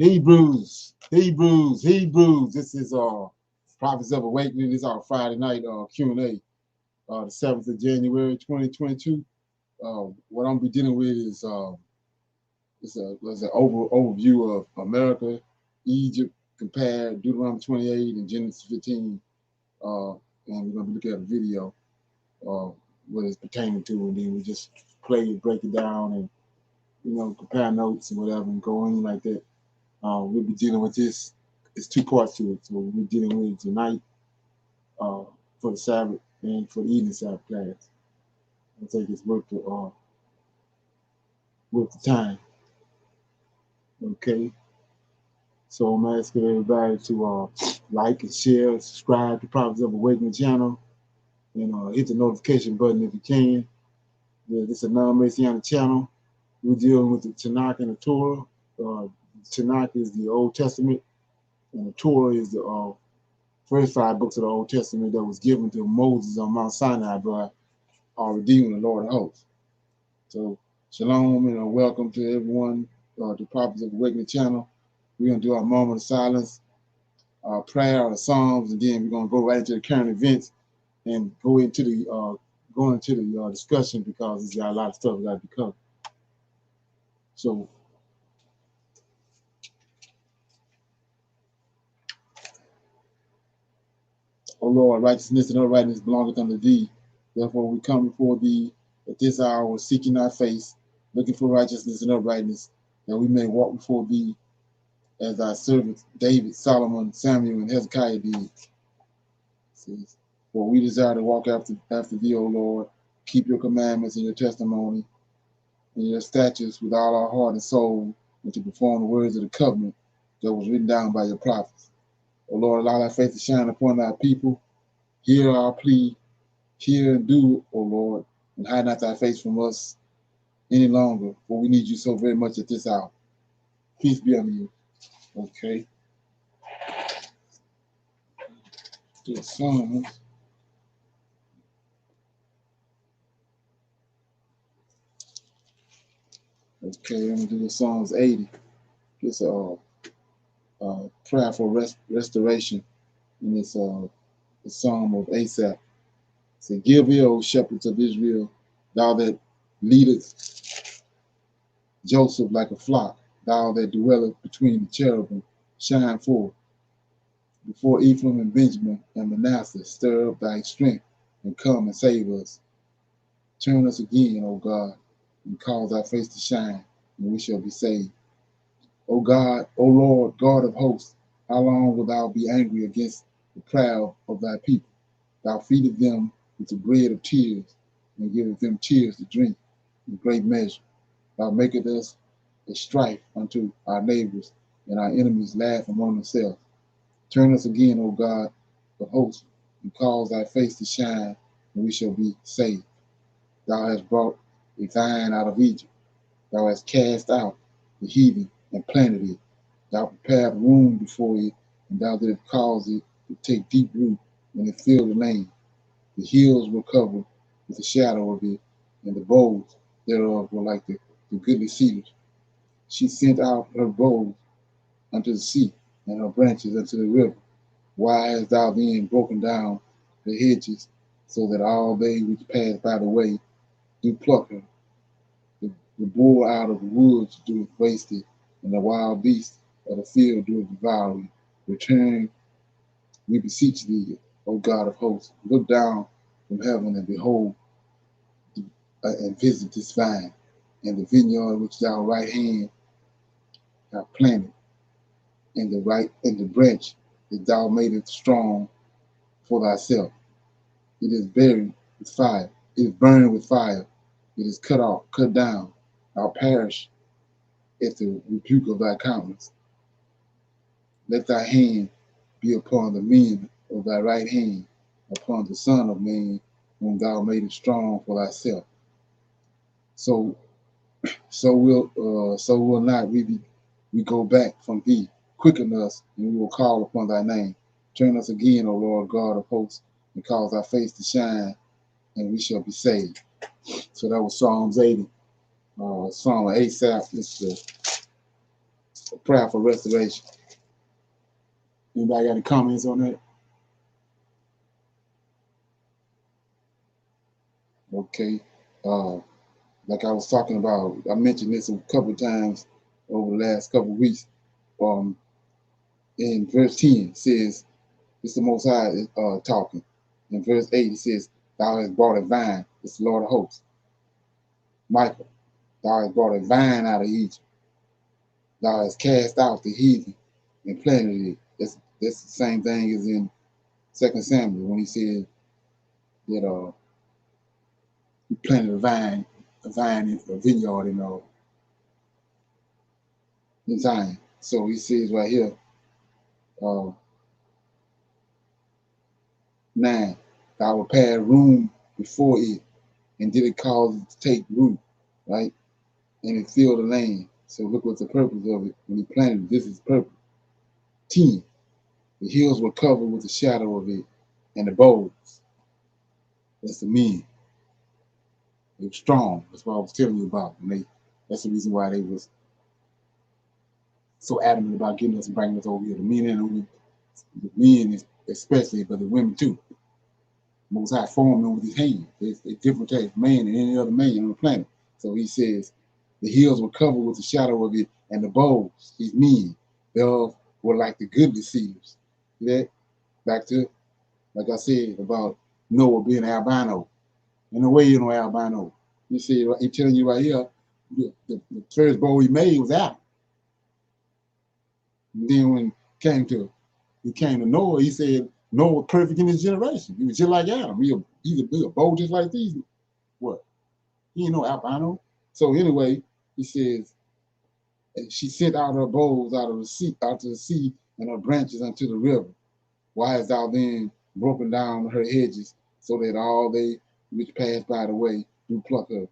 Hebrews. This is Prophets of Awakening. This is our Friday night Q&A, the 7th of January, 2022. What I'm be dealing with is an overview of America, Egypt, compared Deuteronomy 28 and Genesis 15. And we're gonna be looking at a video, what it's pertaining to, and then we just break it down, and compare notes and whatever, and go in like that. We'll be dealing with this. It's two parts to it. So we'll be dealing with it tonight for the Sabbath and for the evening Sabbath class. I think it's worth the time. Okay. So I'm asking everybody to like and share, subscribe to Prophets of Awakening channel, and hit the notification button if you can. Yeah, this is a non-Messianic channel. We're dealing with the Tanakh and the Torah. Tanakh is the Old Testament, and the Torah is the first 5 books of the Old Testament that was given to Moses on Mount Sinai by our Redeemer, the Lord of hosts. So, shalom and welcome to everyone to Prophets of Awakening channel. We're going to do our moment of silence, our prayer, our psalms, and then we're going to go right into the current events and go into the discussion, because there's got a lot of stuff we got to be covered. So, O Lord, righteousness and uprightness belongeth unto thee. Therefore we come before thee at this hour, seeking thy face, looking for righteousness and uprightness, that we may walk before thee as thy servants David, Solomon, Samuel, and Hezekiah did. It says, for we desire to walk after thee, O Lord, keep your commandments and your testimony and your statutes with all our heart and soul, and to perform the words of the covenant that was written down by your prophets. O Lord, allow thy face to shine upon thy people. Hear our plea. Hear and do, O Lord, and hide not thy face from us any longer, for we need you so very much at this hour. Peace be unto you. Okay. The Psalms. Okay, I'm gonna do the Psalms 80. It's a prayer for restoration, and it's a psalm of Asaph. It says, give ear, O shepherds of Israel, thou that leadest Joseph like a flock, thou that dwellest between the cherubim, shine forth. Before Ephraim and Benjamin and Manasseh, stir up thy strength, and come and save us. Turn us again, O God, and cause thy face to shine, and we shall be saved. O God, O Lord, God of hosts, how long wilt thou be angry against the proud of thy people? Thou feedest them with the bread of tears, and givest them tears to drink in great measure. Thou makest us a strife unto our neighbors, and our enemies laugh among themselves. Turn us again, O God of hosts, and cause thy face to shine, and we shall be saved. Thou hast brought a vine out of Egypt. Thou hast cast out the heathen and planted it. Thou prepared room before it, and thou didst cause it to take deep root, and it filled the land. The hills were covered with the shadow of it, and the boughs thereof were like the goodly cedars. She sent out her boughs unto the sea, and her branches unto the river. Why hast thou then broken down the hedges, so that all they which pass by the way do pluck her? The bull out of the woods doeth waste it, and the wild beast of the field doeth devour it. Return, we beseech thee, O God of hosts. Look down from heaven and behold, and visit this vine, and the vineyard which thou right hand have planted, and the branch that thou madest strong for thyself. It is buried with fire. It is burned with fire. It is cut off, cut down. Thou perish at the rebuke of thy countenance. Let thy hand be upon the men of thy right hand, upon the Son of Man, whom thou madest strong for thyself. So will not we go back from thee. Quicken us, and we will call upon thy name. Turn us again, O Lord God of hosts, and cause thy face to shine, and we shall be saved. So that was Psalms 80. Psalm of Asaph. It's a prayer for restoration. Anybody got any comments on that? Okay. Like I was talking about, I mentioned this a couple of times over the last couple of weeks. In verse 10 it says, it's the Most High talking. In verse 8 it says, thou hast brought a vine. It's the Lord of hosts. Michael, thou hast brought a vine out of Egypt. Thou hast cast out the heathen and planted it. That's the same thing as in 2 Samuel when he said that he planted a vine in a vineyard in Zion. So he says right here, 9, thou will prepare room before it, and did it cause it to take root, right? And it filled the land. So look what's the purpose of it. When he planted it, this is purpose. 10, the hills were covered with the shadow of it, and the boughs, that's the men. They were strong. That's what I was telling you about. And that's the reason why they was so adamant about getting us and bringing us over here. The men and the men especially, but the women too. Most High formed them with his hand. It's a different type of man than any other man on the planet. So he says, the hills were covered with the shadow of it, and the boughs, these men, thereof were like the goodly cedars. See that? Back to, like I said, about Noah being albino. In a way, you know, albino. You see, he's telling you right here, the first bow he made was Adam. And then when he came to Noah, he said Noah was perfect in his generation. He was just like Adam. He's a bow just like these. What? He ain't no albino. So anyway, he says, she sent out her boughs out to the sea, and her branches unto the river. Why hast thou then broken down her hedges, so that all they which pass by the way do pluck her?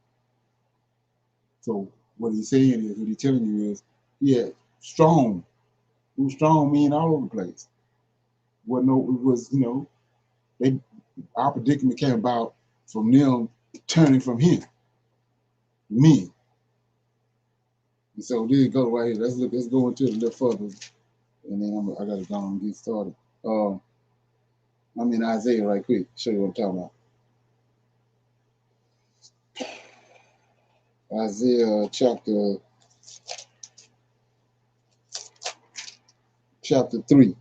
So what he's saying is, what he's telling you is, yeah, strong. It was strong men all over the place. Our predicament came about from them turning from him, men. And so there you go right here. Let's go into it a little further, and then I gotta go and get started. I'm in Isaiah right quick. Show you what I'm talking about. Isaiah chapter 3,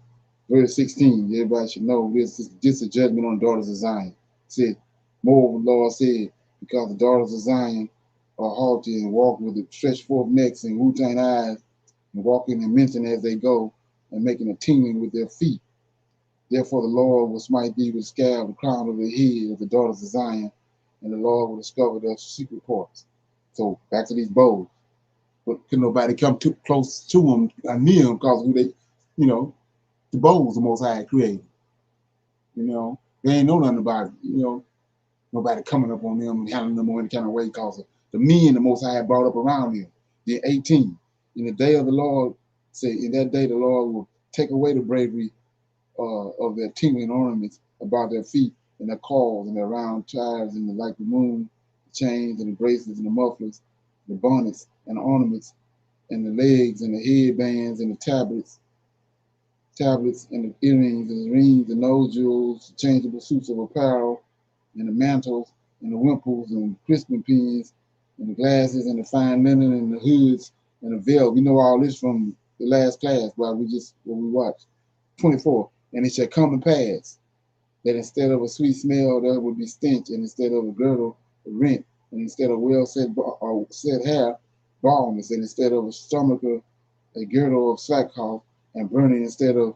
verse 16. Everybody should know this is a judgment on the daughters of Zion. It said, moreover, the Lord said, because the daughters of Zion are haughty and walk with the stretched forth necks and routine eyes, and walking and mincing as they go, and making a tingling with their feet. Therefore the Lord will smite thee with scab, the crown of the head of the daughters of Zion, and the Lord will discover their secret parts. So back to these bows. But could nobody come too close to them, near them, because who they, the bows the Most High created. They ain't know nothing about it, nobody coming up on them and handling them in any kind of way, because the men the Most High had brought up around him. Then 18, in the day of the Lord, say, in that day the Lord will take away the bravery of their tingling ornaments about their feet, and their calls, and their round chives, and like the moon, the chains, and the bracelets, and the mufflers, the bonnets, and the ornaments, and the legs, and the headbands, and the tablets, and the earrings, and the rings, the nose jewels, changeable suits of apparel, and the mantles, and the wimples, and crisping pins, and the glasses, and the fine linen, and the hoods, and the veil. We know all this from the last class, what we watched. 24, and it shall come to pass that instead of a sweet smell, there would be stench, and instead of a girdle, a rent, and instead of well set hair, baldness, and instead of a stomacher, a girdle of sackcloth, and burning instead of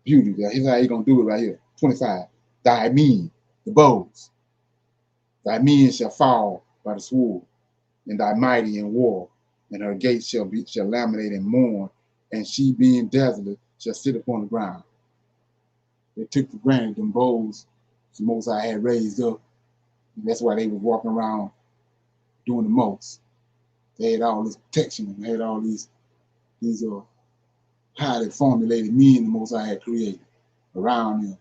beauty. Here's how he's going to do it right here. 25, thy men, the bows, thy men shall fall by the sword, and thy mighty in war, and her gates shall laminate and mourn, and she being desolate shall sit upon the ground. They took for granted them bows the Most High had raised up, and that's why they was walking around doing the most. They had all this protection, and they had all these highly formulated men the Most High had created around them.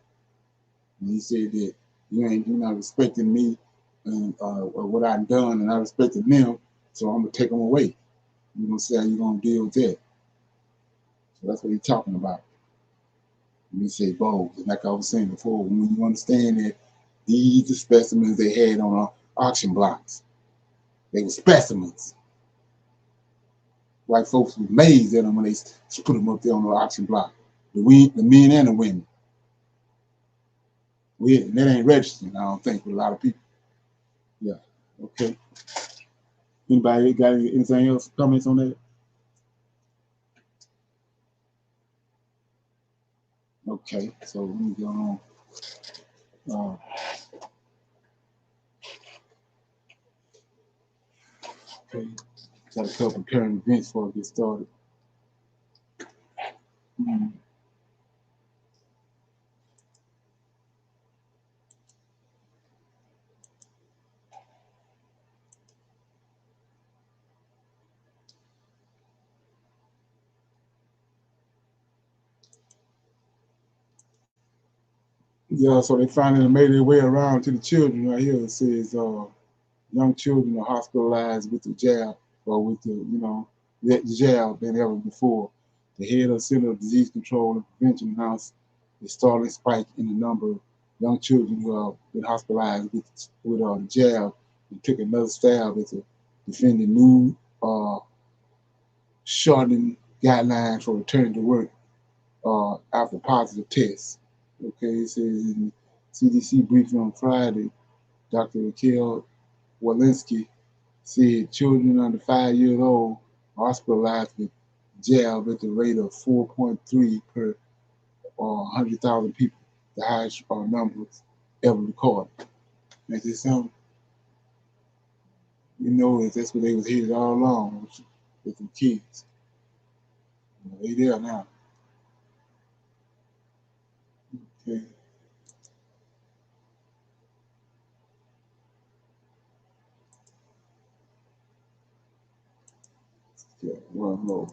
And he said that you're not respecting me and or what I've done, and I respected them, so I'm gonna take them away. You're gonna see how you're gonna deal with that. So that's what he's talking about. When you say bowls, and like I was saying before, when you understand that these are specimens they had on auction blocks. They were specimens. White folks were amazed at them when they put them up there on the auction block. The men and the women. And that ain't registering, I don't think, with a lot of people. Yeah. Okay. Anybody got anything else? Comments on that? Okay. So let me go on. Okay. Got a couple current events before I get started. Yeah, so they finally made their way around to the children right here. It says young children are hospitalized with the jab or with the jab than ever before. The head of Center of Disease Control and Prevention announced a startling spike in the number of young children who have been hospitalized with the jab and took another stab at the defending new shortening guidelines for returning to work after positive tests. Okay, it says in CDC briefing on Friday, Dr. Raquel Walensky said children under 5 years old are hospitalized with jab at the rate of 4.3 per 100,000 people, the highest numbers ever recorded. That's just something, that's what they was headed all along with the kids. They there now. Okay. Yeah, one more.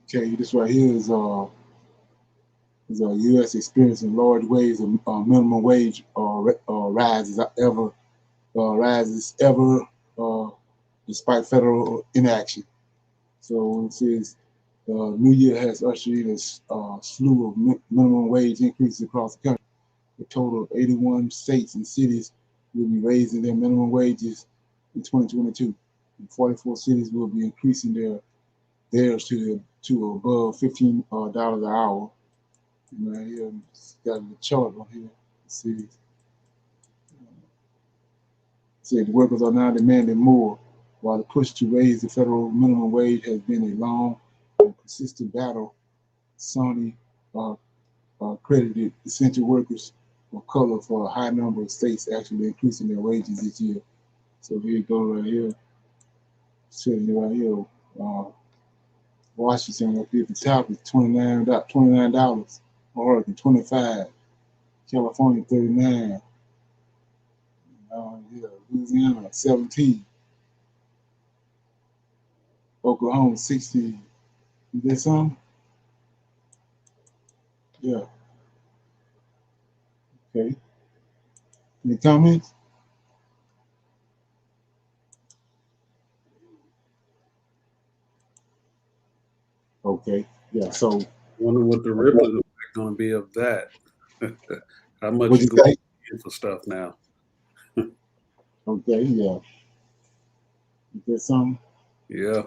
Okay, this right here is U.S. experiencing large waves of minimum wage rises despite federal inaction. So it says New Year has ushered in a slew of minimum wage increases across the country. A total of 81 states and cities will be raising their minimum wages in 2022. And 44 cities will be increasing theirs to above $15 an hour. And right here, got the chart on here. Let's see. Said workers are now demanding more, while the push to raise the federal minimum wage has been a long and persistent battle. Sony credited essential workers of color for a high number of states actually increasing their wages this year. So here you go right here. Sitting right here. Washington up here at the top is $29. Oregon $25. California $39. Louisiana 17. Oklahoma 16. Is that something? Yeah. Okay. Any comments? Okay. Yeah. So I wonder what the ripple effect going to be of that. How much what you you say? for stuff now? Okay. Yeah. Is that something? Yeah.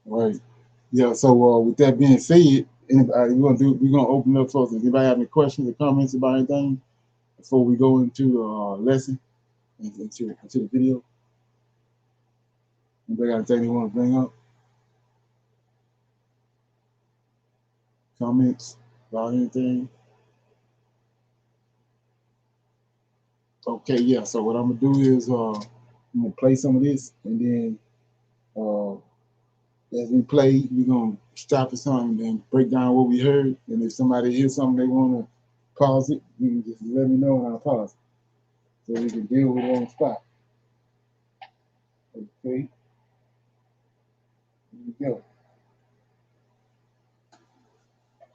All right. Yeah. So with that being said, we're gonna open up for anybody have any questions or comments about anything before we go into the lesson into the video. Anybody got anything you want to bring up? Comments about anything? Okay, yeah. So what I'm gonna do is I'm gonna play some of this, and then as we play, we're gonna stop at something and then break down what we heard. And if somebody hears something they want to pause it, you can just let me know and I'll pause it so we can deal with it on the spot. Okay. Here we go.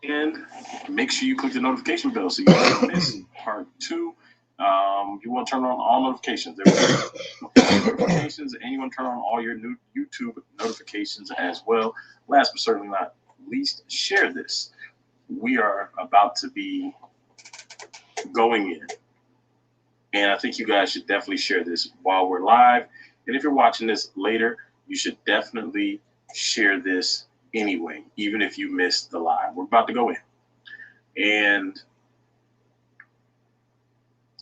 And make sure you click the notification bell so you don't miss part 2. You want to turn on all notifications. There will be notifications, and you want to turn on all your new YouTube notifications as well. Last but certainly not least, share this. We are about to be going in, and I think you guys should definitely share this while we're live. And if you're watching this later, you should definitely share this anyway, even if you missed the live. We're about to go in. And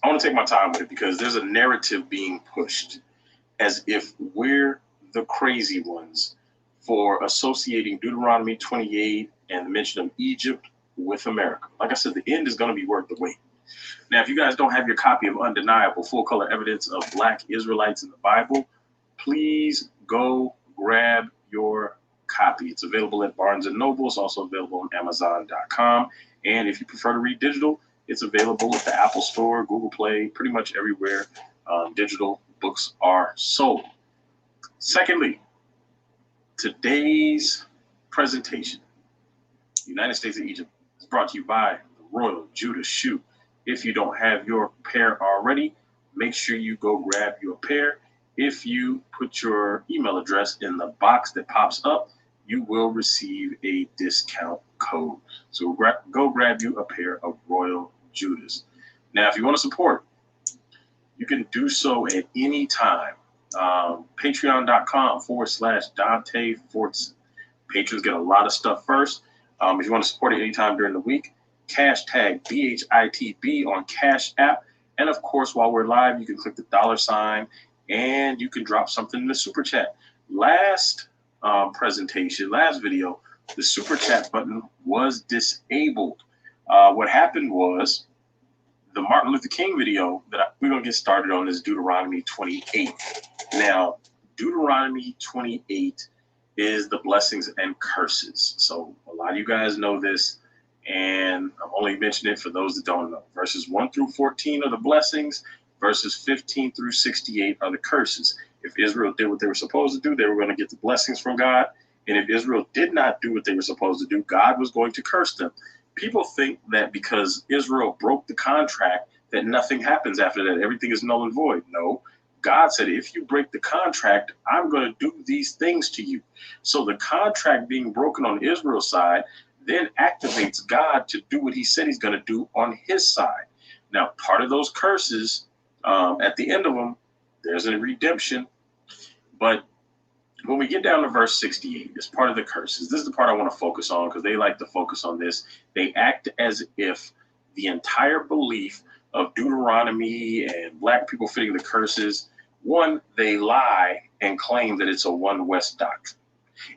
I want to take my time with it because there's a narrative being pushed as if we're the crazy ones for associating Deuteronomy 28 and the mention of Egypt with America. Like I said, the end is going to be worth the wait. Now, if you guys don't have your copy of Undeniable, Full-Color Evidence of Black Israelites in the Bible, please go grab your copy. It's available at Barnes & Noble. It's also available on Amazon.com. And if you prefer to read digital, it's available at the Apple Store, Google Play, pretty much everywhere digital books are sold. Secondly, today's presentation, United States of Egypt, is brought to you by the Royal Judah Shoe. If you don't have your pair already, make sure you go grab your pair. If you put your email address in the box that pops up, you will receive a discount code. So go grab you a pair of Royal Judahs. Now, if you want to support, you can do so at any time. Patreon.com/Dante Fortson. Patrons get a lot of stuff first. If you want to support it anytime during the week, hashtag BHITB on Cash App. And of course, while we're live, you can click the $sign and you can drop something in the super chat. Last video, the super chat button was disabled. What happened was the Martin Luther King video that we're going to get started on is Deuteronomy 28. Now, Deuteronomy 28 is the blessings and curses. So a lot of you guys know this, and I'm only mentioning it for those that don't know. Verses 1 through 14 are the blessings. Verses 15 through 68 are the curses. If Israel did what they were supposed to do, they were going to get the blessings from God. And if Israel did not do what they were supposed to do, God was going to curse them. People think that because Israel broke the contract, that nothing happens after that. Everything is null and void. No, God said, if you break the contract, I'm going to do these things to you. So the contract being broken on Israel's side then activates God to do what he said he's going to do on his side. Now, part of those curses, at the end of them, there's a redemption. But when we get down to verse 68, it's part of the curses. This is the part I want to focus on because they like to focus on this. They act as if the entire belief of Deuteronomy and black people fitting the curses, one, they lie and claim that it's a one West doctrine.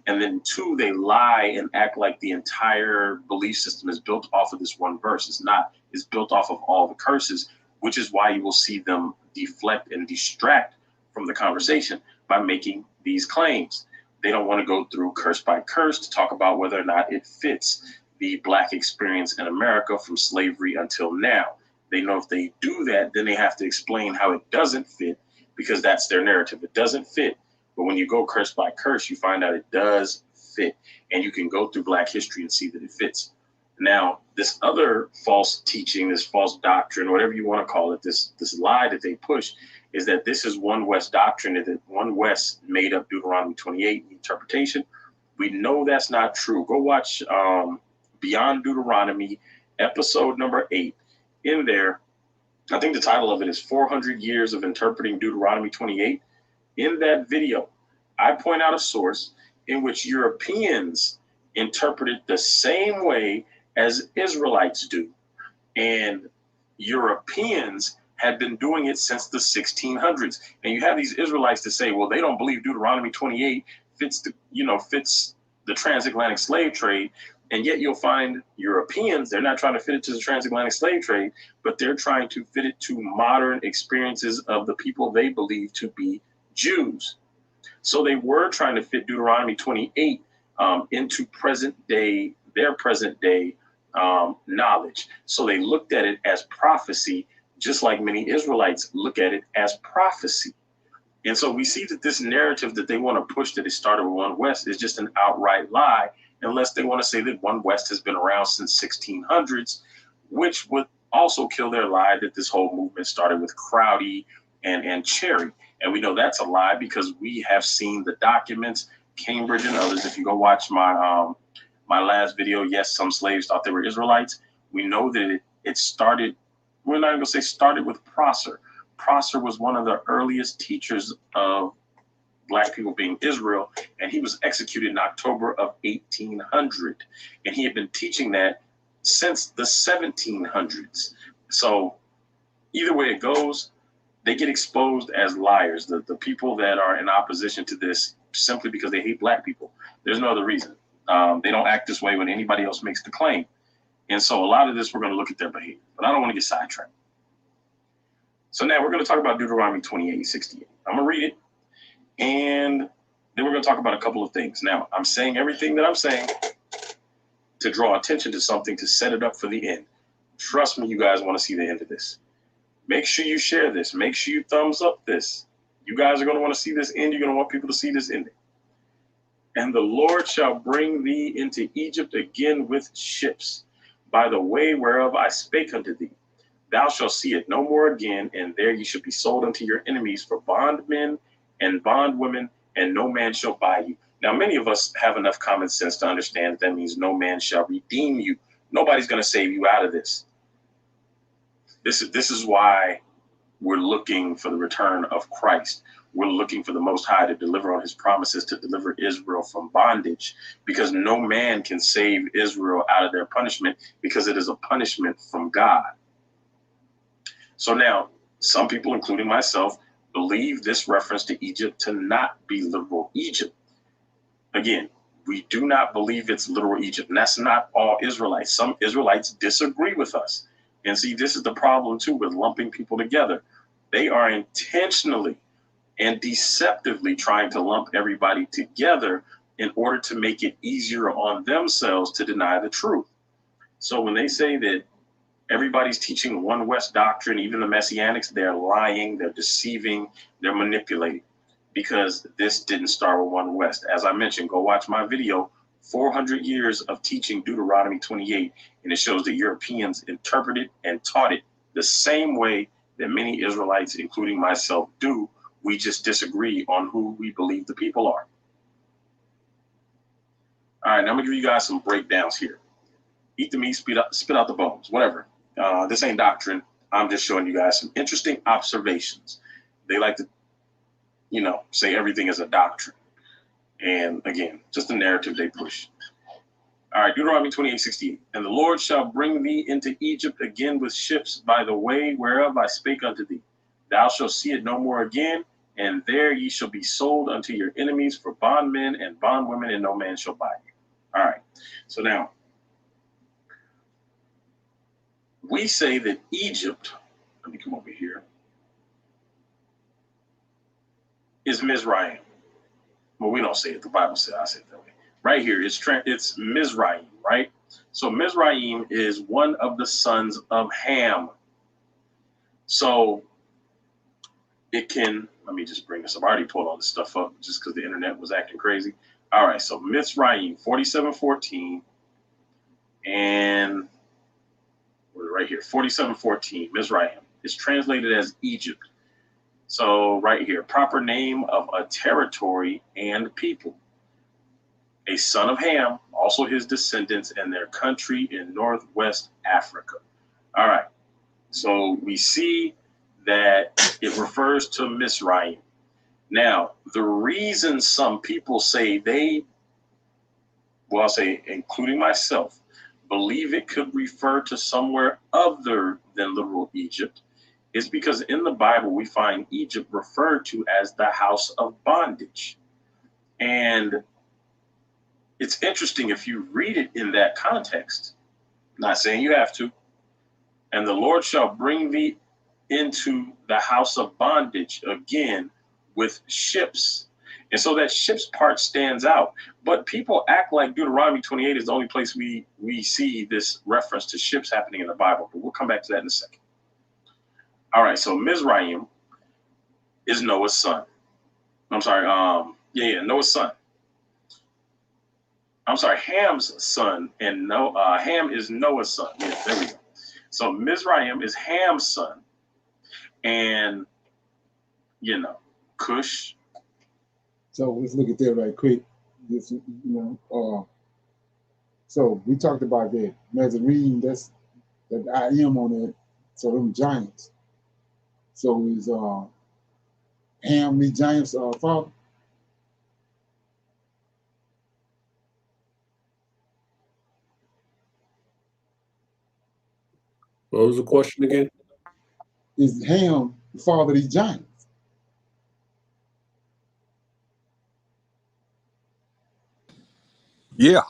And then two, they lie and act like the entire belief system is built off of this one verse. It's not. It's built off of all the curses, which is why you will see them deflect and distract from the conversation by making these claims. They don't want to go through curse by curse to talk about whether or not it fits the black experience in America from slavery until now. They know if they do that, then they have to explain how it doesn't fit because that's their narrative. It doesn't fit. But when you go curse by curse, you find out it does fit. And you can go through black history and see that it fits. Now, this other false teaching, this false doctrine, whatever you want to call it, this lie that they push is that this is one West doctrine, that one West made up Deuteronomy 28 interpretation. We know that's not true. Go watch Beyond Deuteronomy, episode number 8. In there, I think the title of it is 400 Years of Interpreting Deuteronomy 28. In that video, I point out a source in which Europeans interpreted the same way as Israelites do. And Europeans had been doing it since the 1600s. And you have these Israelites that say, well, they don't believe Deuteronomy 28 fits the transatlantic slave trade. And yet you'll find Europeans, they're not trying to fit it to the transatlantic slave trade, but they're trying to fit it to modern experiences of the people they believe to be Jews. So they were trying to fit Deuteronomy 28 into their present day knowledge. So they looked at it as prophecy, just like many Israelites look at it as prophecy. And so we see that this narrative that they want to push that it started with one West is just an outright lie. unless they want to say that One West has been around since 1600s, which would also kill their lie that this whole movement started with Crowdy and Cherry. And we know that's a lie because we have seen the documents, Cambridge and others. If you go watch my my last video, yes, some slaves thought they were Israelites. We know that it started, we're not going to say started with Prosser. Prosser was one of the earliest teachers of Black people being Israel, and he was executed in October of 1800. And he had been teaching that since the 1700s. So either way it goes, they get exposed as liars. The people that are in opposition to this simply because they hate Black people. There's no other reason. They don't act this way when anybody else makes the claim. And so a lot of this, we're going to look at their behavior. But I don't want to get sidetracked. So now we're going to talk about Deuteronomy 28:68. I'm going to read it, and then we're going to talk about a couple of things. Now, I'm saying everything that I'm saying to draw attention to something, to set it up for the end. Trust me, you guys want to see the end of this. Make sure you share this. Make sure you thumbs up this. You guys are going to want to see this end. You're going to want people to see this ending. And the Lord shall bring thee into Egypt again with ships, by the way whereof I spake unto thee. Thou shalt see it no more again, and there ye shall be sold unto your enemies for bondmen and bondwomen, and no man shall buy you. Now, many of us have enough common sense to understand that means no man shall redeem you. Nobody's going to save you out of this. This is why we're looking for the return of Christ. We're looking for the Most High to deliver on his promises to deliver Israel from bondage, because no man can save Israel out of their punishment, because it is a punishment from God. So now, some people, including myself, believe this reference to Egypt to not be literal Egypt. Again, we do not believe it's literal Egypt, and that's not all Israelites. Some Israelites disagree with us. And see, this is the problem too with lumping people together. They are intentionally and deceptively trying to lump everybody together in order to make it easier on themselves to deny the truth. So when they say that everybody's teaching One West doctrine, even the Messianics, they're lying, they're deceiving, they're manipulating, because this didn't start with One West. As I mentioned, go watch my video, 400 years of teaching Deuteronomy 28, and it shows that Europeans interpreted and taught it the same way that many Israelites, including myself, do. We just disagree on who we believe the people are. All right, now I'm gonna give you guys some breakdowns here. Eat the meat, spit out the bones, whatever. This ain't doctrine. I'm just showing you guys some interesting observations. They like to, say everything is a doctrine. And again, just the narrative they push. All right, Deuteronomy 28:68. And the Lord shall bring thee into Egypt again with ships, by the way whereof I spake unto thee. Thou shalt see it no more again, and there ye shall be sold unto your enemies for bondmen and bondwomen, and no man shall buy you. All right, so now, we say that Egypt, let me come over here, is Mizraim. Well, we don't say it. The Bible says, I say it that way. Right here, it's Mizraim, right? So Mizraim is one of the sons of Ham. So it can, let me just bring this up. I already pulled all this stuff up just because the internet was acting crazy. All right, so Mizraim, 47:14, and right here, 47:14, Mizraim is translated as Egypt. So right here, proper name of a territory and people. A son of Ham, also his descendants, and their country in northwest Africa. All right, so we see that it refers to Mizraim. Now, the reason some people say I'll say, including myself, believe it could refer to somewhere other than literal Egypt is because in the Bible we find Egypt referred to as the House of Bondage. And it's interesting if you read it in that context, not saying you have to. And the Lord shall bring thee into the house of bondage again with ships. And so that ships part stands out. But people act like Deuteronomy 28 is the only place we see this reference to ships happening in the Bible. But we'll come back to that in a second. All right, so Mizraim is Noah's son. I'm sorry, Noah's son. I'm sorry, Ham's son, and Ham is Noah's son. Yeah, there we go. So Mizraim is Ham's son, and Cush. So let's look at that right quick. This, so we talked about that Nazarene. That's that I am on it. So them giants. So is Ham the giants' father? What was the question again? Is Ham the father of these giants? Yeah.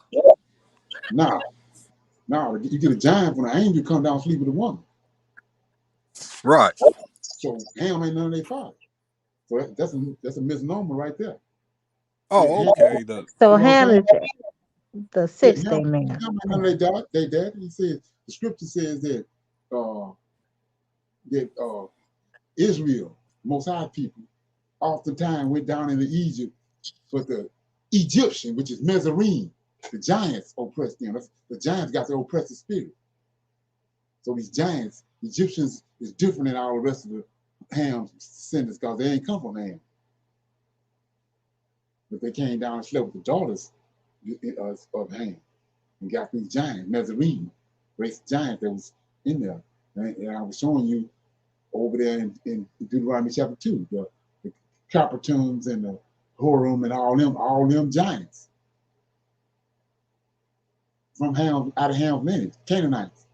Now, you get a giant when an angel come down and sleep with a woman. Right. So Ham ain't none of their father. So that's a misnomer right there. Oh, okay. So You know Ham what is the sixth Ham man. ain't none of their dad. He says the scripture says that Israel, Most High people, oftentimes went down into Egypt, but the Egyptian, which is Mizraim, the giants oppressed them. The giants got the oppressive spirit. So these giants, Egyptians, is different than all the rest of the Ham's descendants because they ain't come from Ham. But they came down and slept with the daughters of Ham and got these giants, Mizraim, race giants that was in there. And I was showing you over there in Deuteronomy chapter 2, the Capertums and the Horum and all them giants from Ham, out of Ham's lineage, Canaanites.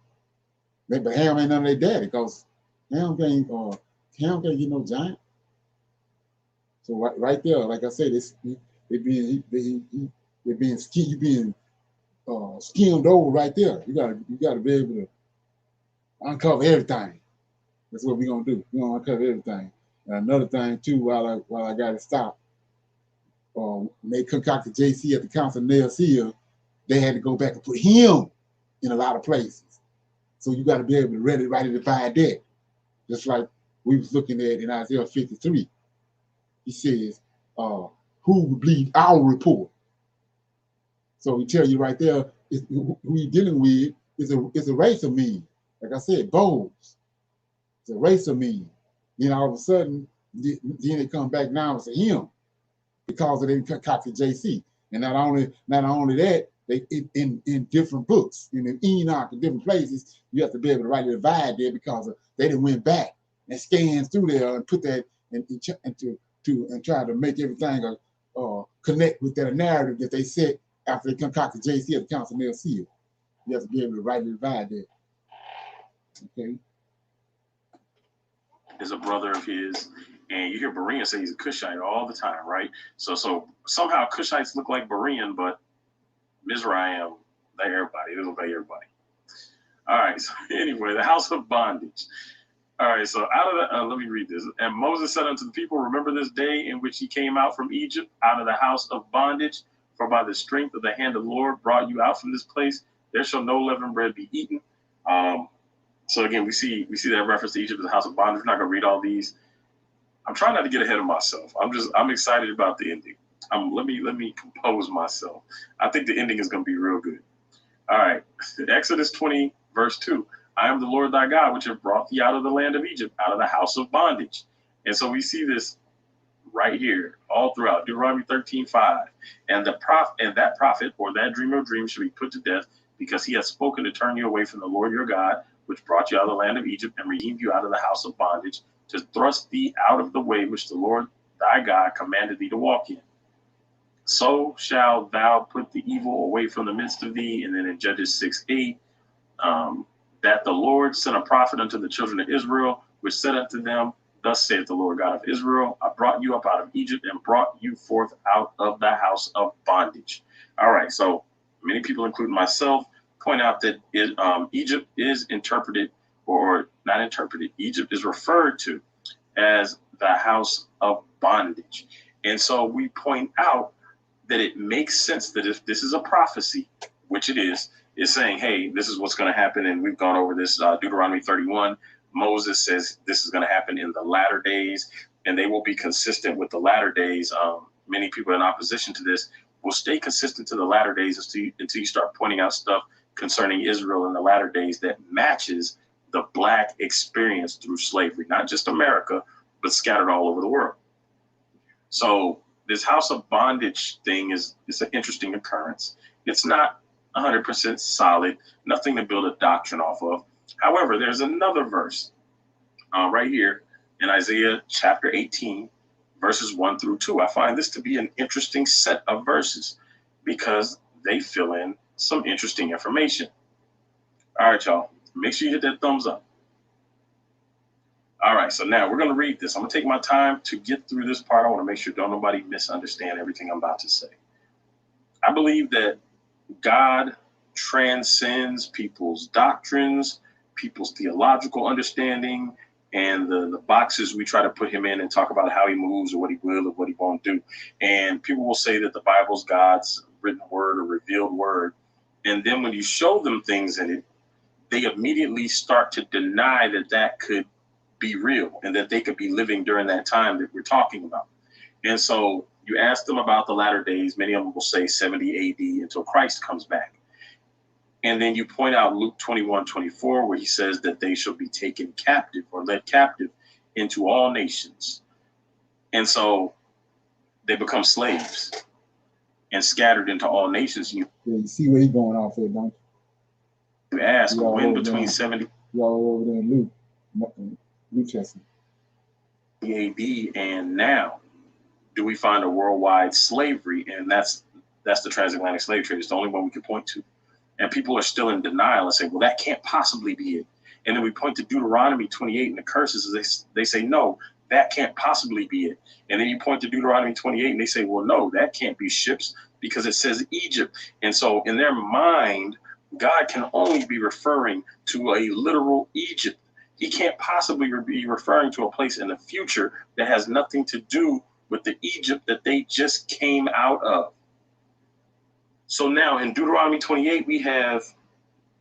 But Ham ain't none of their daddy because Ham can't get no giant. So right there, like I said, they being skimmed over right there. You gotta be able to uncover everything. That's what we're gonna do. We're gonna uncover everything. And another thing too, while I got to stop, when they concocted JC at the Council of Nicaea, they had to go back and put him in a lot of places. So you got to be able to rightly divide that. Just like we was looking at in Isaiah 53. He says, who will believe our report? So he tell you right there, who you're dealing with is a race of men. Like I said, bows. It's a race of men. Then all of a sudden, then they come back now and say him because they concocted JC. And not only that, they in different books, in Enoch, in different places, you have to be able to rightly divide there because they didn't went back and scanned through there and put that and try to make everything connect with that narrative that they set after they concocted JC at the Council of Nicaea. You have to be able to rightly divide that. Okay. Is a brother of his, and you hear Berean say he's a Cushite all the time, right? So somehow Cushites look like Berean, but Mizraim, they everybody. They look like everybody. All right. So anyway, the House of Bondage. All right. So out of the, let me read this. And Moses said unto the people, remember this day in which he came out from Egypt, out of the house of bondage. For by the strength of the hand of the Lord brought you out from this place. There shall no leavened bread be eaten. So again, we see that reference to Egypt as the house of bondage. We're not gonna read all these. I'm trying not to get ahead of myself. I'm excited about the ending. Let me compose myself. I think the ending is gonna be real good. All right, Exodus 20, verse 2. I am the Lord thy God, which have brought thee out of the land of Egypt, out of the house of bondage. And so we see this right here, all throughout Deuteronomy 13:5. And that prophet or that dreamer of dreams shall be put to death, because he has spoken to turn you away from the Lord your God, which brought you out of the land of Egypt and redeemed you out of the house of bondage, to thrust thee out of the way which the Lord thy God commanded thee to walk in. So shalt thou put the evil away from the midst of thee. And then in Judges 6:8, that the Lord sent a prophet unto the children of Israel, which said unto them, thus saith the Lord God of Israel, I brought you up out of Egypt and brought you forth out of the house of bondage. All right, so many people, including myself, point out that Egypt is interpreted, or not interpreted, Egypt is referred to as the house of bondage. And so we point out that it makes sense that if this is a prophecy, which it is saying, hey, this is what's going to happen. And we've gone over this, Deuteronomy 31. Moses says this is going to happen in the latter days, and they will be consistent with the latter days. Many people in opposition to this will stay consistent to the latter days until you start pointing out stuff concerning Israel in the latter days that matches the Black experience through slavery, not just America, but scattered all over the world. So this House of Bondage thing is an interesting occurrence. It's not 100% solid, nothing to build a doctrine off of. However, there's another verse right here in Isaiah chapter 18, verses 1 through 2. I find this to be an interesting set of verses because they fill in some interesting information. All right, y'all, make sure you hit that thumbs up. All right, so now we're going to read this. I'm going to take my time to get through this part. I want to make sure don't nobody misunderstand everything I'm about to say. I believe that God transcends people's doctrines, people's theological understanding, and the boxes we try to put him in and talk about how he moves or what he will or what he won't do. And people will say that the Bible's God's written word or revealed word. And then when you show them things in it, they immediately start to deny that that could be real and that they could be living during that time that we're talking about. And so you ask them about the latter days, many of them will say 70 AD until Christ comes back. And then you point out Luke 21:24, where he says that they shall be taken captive or led captive into all nations. And so they become slaves and scattered into all nations. You see where he's going off there, don't you? Ask when between 70 y'all over there in Luke Testament AD and now do we find a worldwide slavery? And that's the transatlantic slave trade. It's the only one we can point to. And people are still in denial and say, well, that can't possibly be it. And then we point to Deuteronomy 28 and the curses, and they say, no, that can't possibly be it. And then you point to Deuteronomy 28 and they say, well, no, that can't be ships because it says Egypt. And so in their mind, God can only be referring to a literal Egypt. He can't possibly be referring to a place in the future that has nothing to do with the Egypt that they just came out of. So now in Deuteronomy 28, we have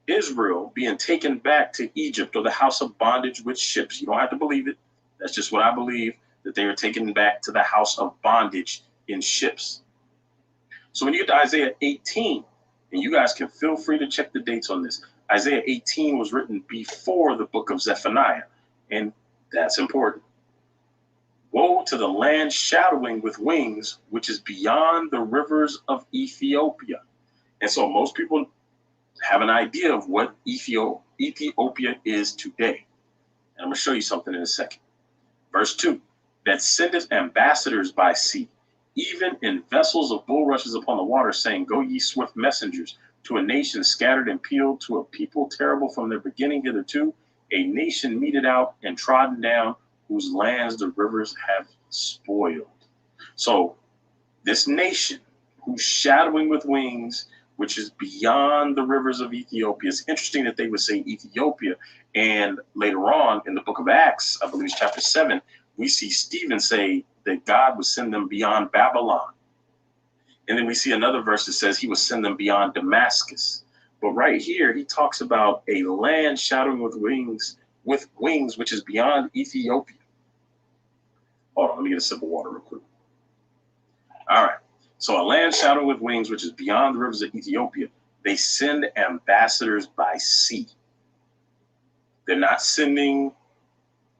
Israel being taken back to Egypt or the house of bondage with ships. You don't have to believe it. That's just what I believe, that they are taken back to the house of bondage in ships. So when you get to Isaiah 18, and you guys can feel free to check the dates on this, Isaiah 18 was written before the book of Zephaniah, and that's important. Woe to the land shadowing with wings, which is beyond the rivers of Ethiopia. And so most people have an idea of what Ethiopia is today. And I'm going to show you something in a second. Verse 2, that sendeth ambassadors by sea, even in vessels of bulrushes upon the water, saying, go ye swift messengers to a nation scattered and peeled, to a people terrible from their beginning hitherto, a nation meted out and trodden down, whose lands the rivers have spoiled. So this nation who's shadowing with wings, which is beyond the rivers of Ethiopia. It's interesting that they would say Ethiopia. And later on in the book of Acts, I believe it's chapter 7, we see Stephen say that God would send them beyond Babylon. And then we see another verse that says he would send them beyond Damascus. But right here, he talks about a land shadowing with wings, which is beyond Ethiopia. Hold on, let me get a sip of water real quick. All right. So a land shadowed with wings, which is beyond the rivers of Ethiopia. They send ambassadors by sea. They're not sending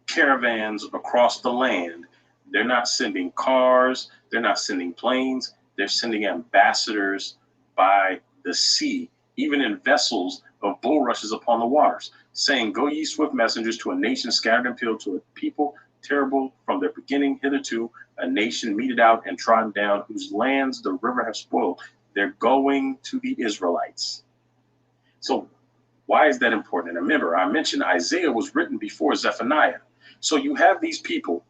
caravans across the land. They're not sending cars. They're not sending planes. They're sending ambassadors by the sea, even in vessels of bulrushes upon the waters, saying, go ye swift messengers to a nation scattered and peeled, to a people terrible from their beginning hitherto, a nation meted out and trodden down, whose lands the river have spoiled. They're going to the Israelites. So why is that important? And remember, I mentioned Isaiah was written before Zephaniah. So you have these people,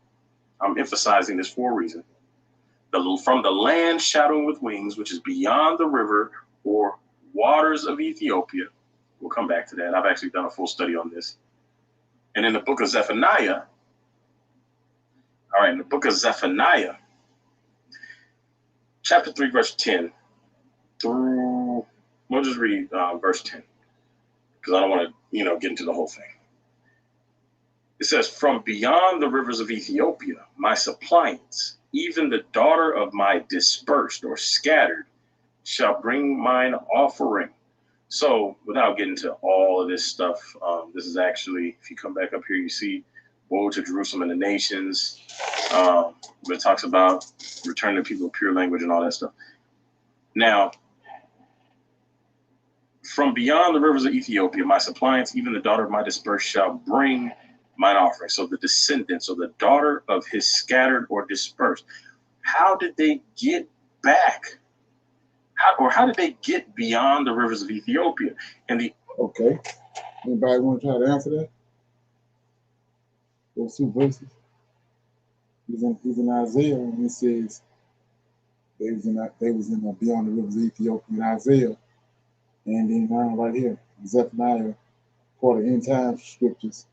I'm emphasizing this for a reason, from the land shadowing with wings, which is beyond the river or waters of Ethiopia. We'll come back to that. I've actually done a full study on this. And in the book of Zephaniah, in the book of Zephaniah, chapter 3, verse 10 through, we'll just read verse 10, because I don't want to, get into the whole thing. It says, from beyond the rivers of Ethiopia, my suppliants, even the daughter of my dispersed or scattered, shall bring mine offering. So without getting to all of this stuff, this is actually, if you come back up here, you see, woe to Jerusalem and the nations. But it talks about returning to people of pure language and all that stuff. Now, from beyond the rivers of Ethiopia, my suppliants, even the daughter of my dispersed, shall bring mine offering. So the descendants, or the daughter of his scattered or dispersed. How did they get back? How did they get beyond the rivers of Ethiopia? And the Okay. Anybody want to try to answer that? Those two verses. He's in Isaiah, and it says they was in beyond the rivers of Ethiopia in Isaiah, and then now right here, Zephaniah, part of end time scriptures,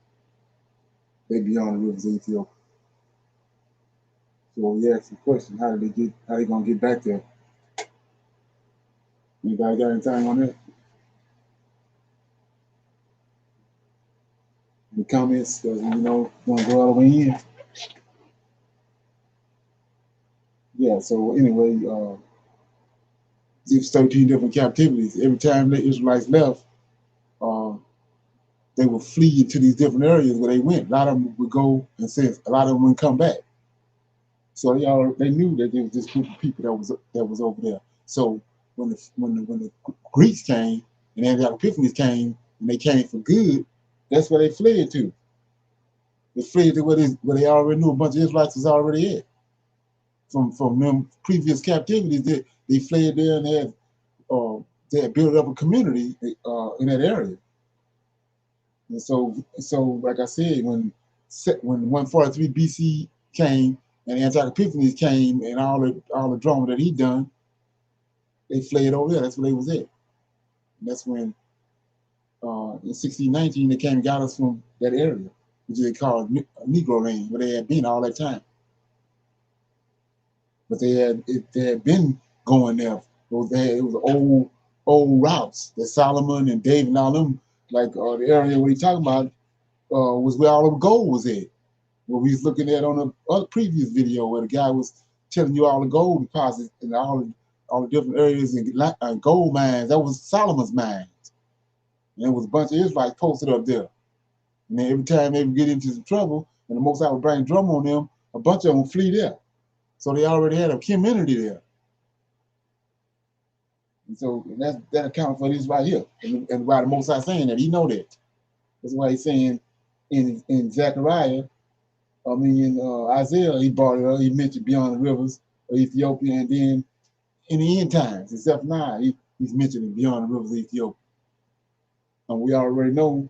they beyond the rivers of Ethiopia. So we asked the question, how they gonna get back there? Anybody got anything on that? Any comments? Because want to go all the way in. Yeah. So anyway, there's 13 different captivities. Every time the Israelites left, they would flee into these different areas where they went. A lot of them would go, and since a lot of them wouldn't come back. So they knew that there was this group of people that was over there. So when the Greeks came and then the Epiphanies came and they came for good, that's where they fled to. They fled to where they already knew a bunch of Israelites was already at. From them previous captivities, they fled there, and they had built up a community in that area. And so like I said, when 143 BC came and Antiochus Epiphanes came and all the drama that he done, they fled over there. That's where they was at. And that's when in 1619 they came and got us from that area, which they called Negro land, where they had been all that time. But they had been going there. It was old routes that Solomon and David and all them, like the area where he talking about was where all the gold was at. What we was looking at on a other previous video where the guy was telling you all the gold deposits and all the different areas and gold mines. That was Solomon's mines. And there was a bunch of Israelites posted up there. And then every time they would get into some trouble and the Most High would bring drum on them, a bunch of them would flee there. So they already had a community there. And so that accounts for this right here. And why the Most High saying that, he know that. That's why he's saying in Zechariah, Isaiah, he brought it up, he mentioned beyond the rivers of Ethiopia, and then in the end times, in Zephaniah, he's mentioning beyond the rivers of Ethiopia. And we already know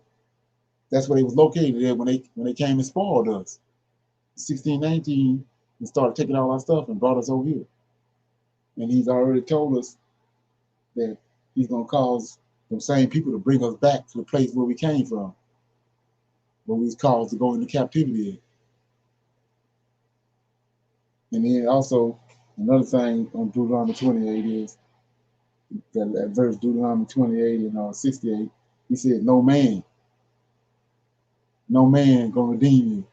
that's where they was located there when they came and spoiled us. 1619, and started taking all our stuff and brought us over here. And he's already told us that he's gonna cause those same people to bring us back to the place where we came from, where we was caused to go into captivity. And then also another thing on Deuteronomy 28 is that verse Deuteronomy 28 and 68. He said, "No man gonna redeem you."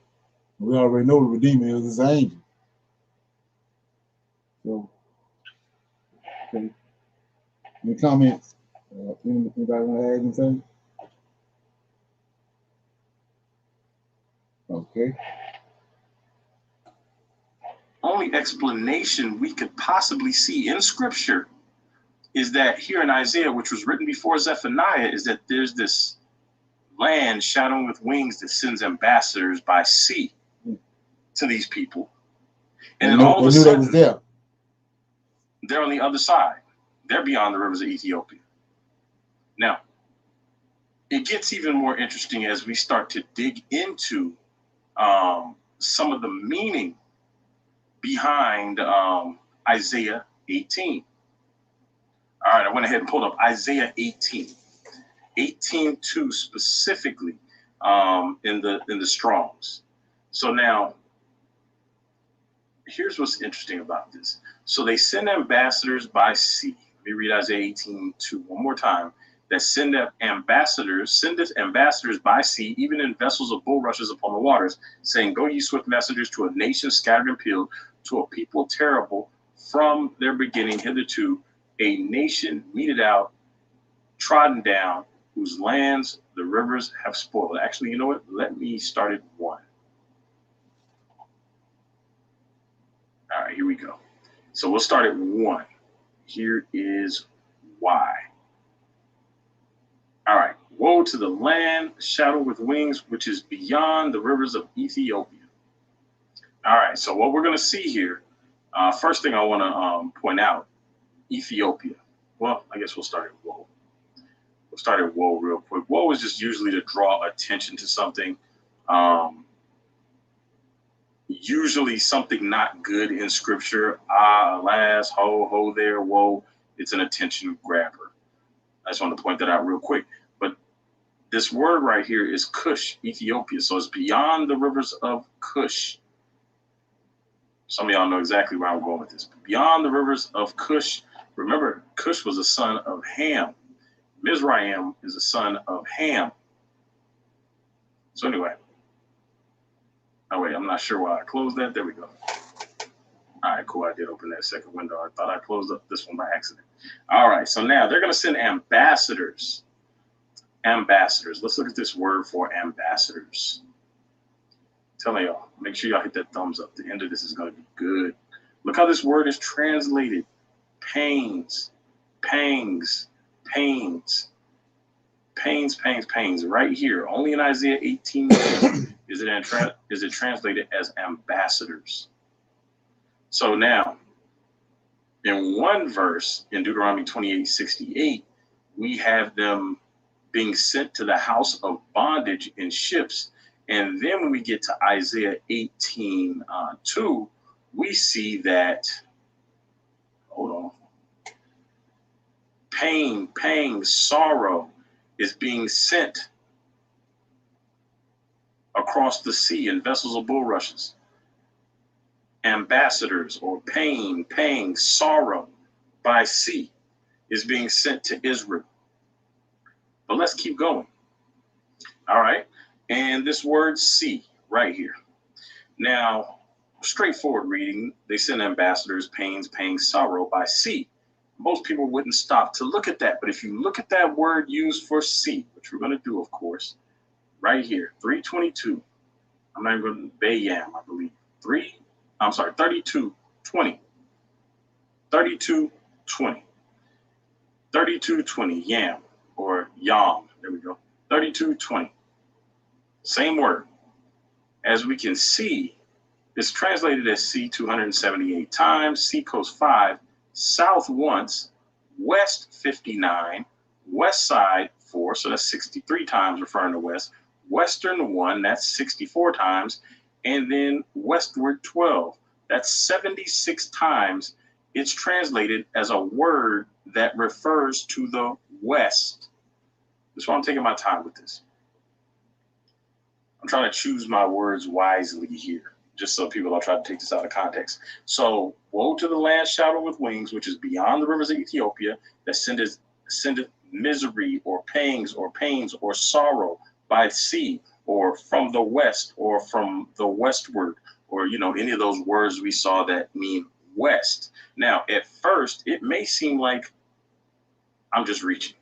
We already know the Redeemer is his angel. So, okay. Any comments? Anybody want to add anything? Okay. only explanation we could possibly see in Scripture is that here in Isaiah, which was written before Zephaniah, is that there's this land shadowing with wings that sends ambassadors by sea to these people. And then all of a sudden, was there. They're on the other side. They're beyond the rivers of Ethiopia. Now, it gets even more interesting as we start to dig into some of the meaning behind Isaiah 18. All right, I went ahead and pulled up Isaiah 18:2 specifically in the Strongs. So now, here's what's interesting about this. So they send ambassadors by sea. Let me read Isaiah 18:2 one more time. That sendeth ambassadors by sea, even in vessels of bulrushes upon the waters, saying, "Go ye swift messengers to a nation scattered and peeled, to a people terrible from their beginning hitherto, a nation meted out, trodden down, whose lands the rivers have spoiled. Actually, you know what? Let me start at 1. All right, here we go. So we'll start at 1. Here is why. All right. Woe to the land shadowed with wings, which is beyond the rivers of Ethiopia. All right. So what we're going to see here, first thing I want to point out, Ethiopia. Well, I guess we'll start at woe. We'll start at woe real quick. Woe is just usually to draw attention to something. Usually something not good in scripture. Alas, ho there, woe. It's an attention grabber. I just want to point that out real quick. But this word right here is Cush, Ethiopia. So it's beyond the rivers of Cush. Some of y'all know exactly where I'm going with this. Beyond the rivers of Cush. Remember, Cush was a son of Ham. Mizraim is a son of Ham. So anyway. Oh, wait, I'm not sure why I closed that. There we go. All right, cool. I did open that second window. I thought I closed up this one by accident. All right, so now they're going to send ambassadors. Ambassadors. Let's look at this word for ambassadors. Tell y'all, make sure y'all hit that thumbs up. The end of this is going to be good. Look how this word is translated. Pains, pangs, pains, pains, pangs, pains. Right here, only in Isaiah 18 is it translated as ambassadors. So now, in one verse in Deuteronomy 28:68, we have them being sent to the house of bondage in ships. And then when we get to Isaiah 18:2, we see that, hold on, pain, pang, sorrow is being sent across the sea in vessels of bulrushes. Ambassadors, or pain, pang, sorrow by sea is being sent to Israel. But let's keep going. All right. And this word sea right here. Now, straightforward reading, they send ambassadors, pains, pangs, sorrow by sea. Most people wouldn't stop to look at that. But if you look at that word used for sea, which we're going to do, of course, right here, 322. I'm not even going to Bayam, I believe. 32:20. 32:20. 32:20, yam, or yam. There we go. 32:20. Same word. As we can see, it's translated as sea 278 times, seacoast 5, south once, west 59, west side 4, so that's 63 times referring to west, western 1, that's 64 times, and then westward 12. That's 76 times it's translated as a word that refers to the west. That's why I'm taking my time with this. I'm trying to choose my words wisely here, just so people don't try to take this out of context. So, woe to the land shadowed with wings, which is beyond the rivers of Ethiopia, that sendeth misery or pangs or pains or sorrow by sea, or from the west, or from the westward, or any of those words we saw that mean west. Now, at first, it may seem like I'm just reaching,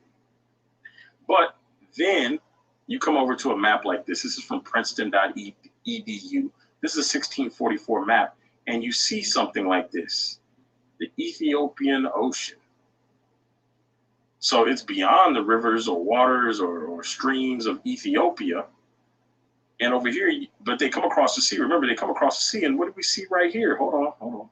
but then you come over to a map like this. This is from Princeton.edu. This is a 1644 map, and you see something like this, the Ethiopian Ocean. So it's beyond the rivers or waters or streams of Ethiopia. And over here, but they come across the sea. Remember, they come across the sea, and what do we see right here? Hold on.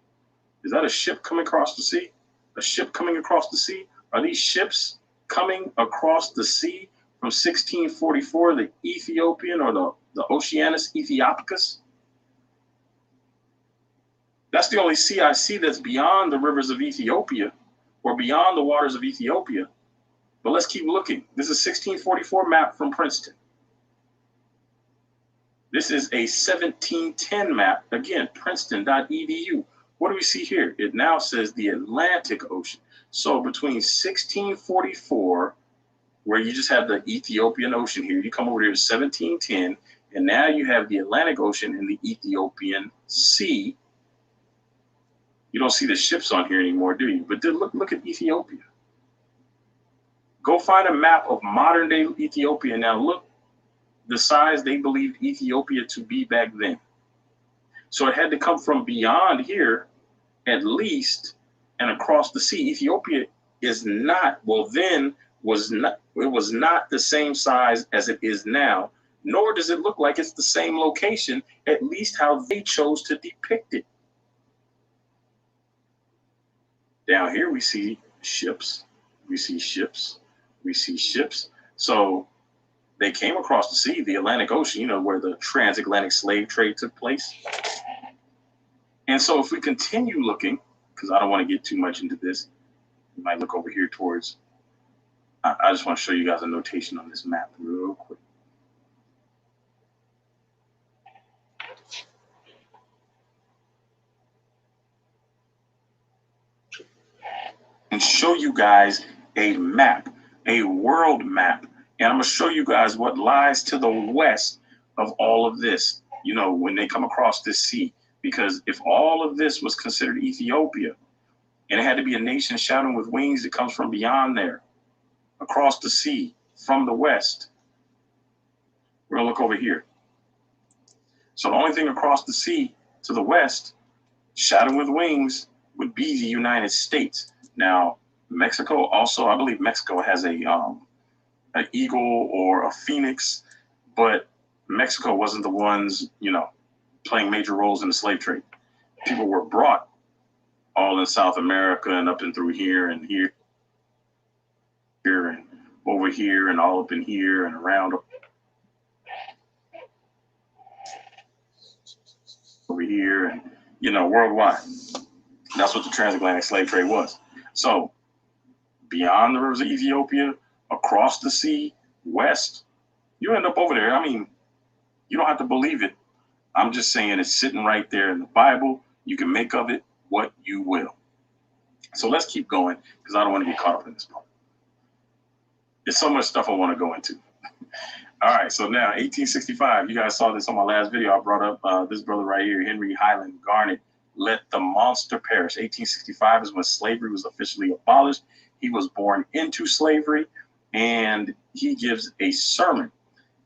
Is that a ship coming across the sea? A ship coming across the sea? Are these ships coming across the sea from 1644, the Ethiopian or the Oceanus Ethiopicus? That's the only sea I see that's beyond the rivers of Ethiopia or beyond the waters of Ethiopia. But let's keep looking. This is a 1644 map from Princeton. This is a 1710 map, again, Princeton.edu. What do we see here? It now says the Atlantic Ocean. So between 1644, where you just have the Ethiopian Ocean here, you come over here to 1710, and now you have the Atlantic Ocean and the Ethiopian Sea. You don't see the ships on here anymore, do you? But then look at Ethiopia. Go find a map of modern day Ethiopia. Now look the size they believed Ethiopia to be back then. So it had to come from beyond here, at least, and across the sea. Ethiopia is not, well then, it was not the same size as it is now, nor does it look like it's the same location, at least how they chose to depict it. Down here we see ships, we see ships, we see ships. So they came across the sea, the Atlantic Ocean, you know, where the transatlantic slave trade took place. And so if we continue looking, because I don't want to get too much into this, we might look over here towards, I just want to show you guys a notation on this map real quick. And show you guys a map, a world map. And I'm going to show you guys what lies to the west of all of this, you know, when they come across this sea. Because if all of this was considered Ethiopia, and it had to be a nation shouting with wings that comes from beyond there, across the sea, from the west, we're going to look over here. So the only thing across the sea to the west, shouting with wings, would be the United States. Now, Mexico also, I believe Mexico has an eagle or a phoenix, but Mexico wasn't the ones, you know, playing major roles in the slave trade. People were brought all in South America and up and through here and here and over here and all up in here and around over here and, you know, worldwide. That's what the transatlantic slave trade was. So beyond the rivers of Ethiopia, across the sea, west, you end up over there. I mean, you don't have to believe it. I'm just saying it's sitting right there in the Bible. You can make of it what you will. So let's keep going because I don't want to get caught up in this part. There's so much stuff I want to go into. All right, so now 1865. You guys saw this on my last video. I brought up this brother right here, Henry Highland Garnet. Let the monster perish. 1865 is when slavery was officially abolished. He was born into slavery, and he gives a sermon.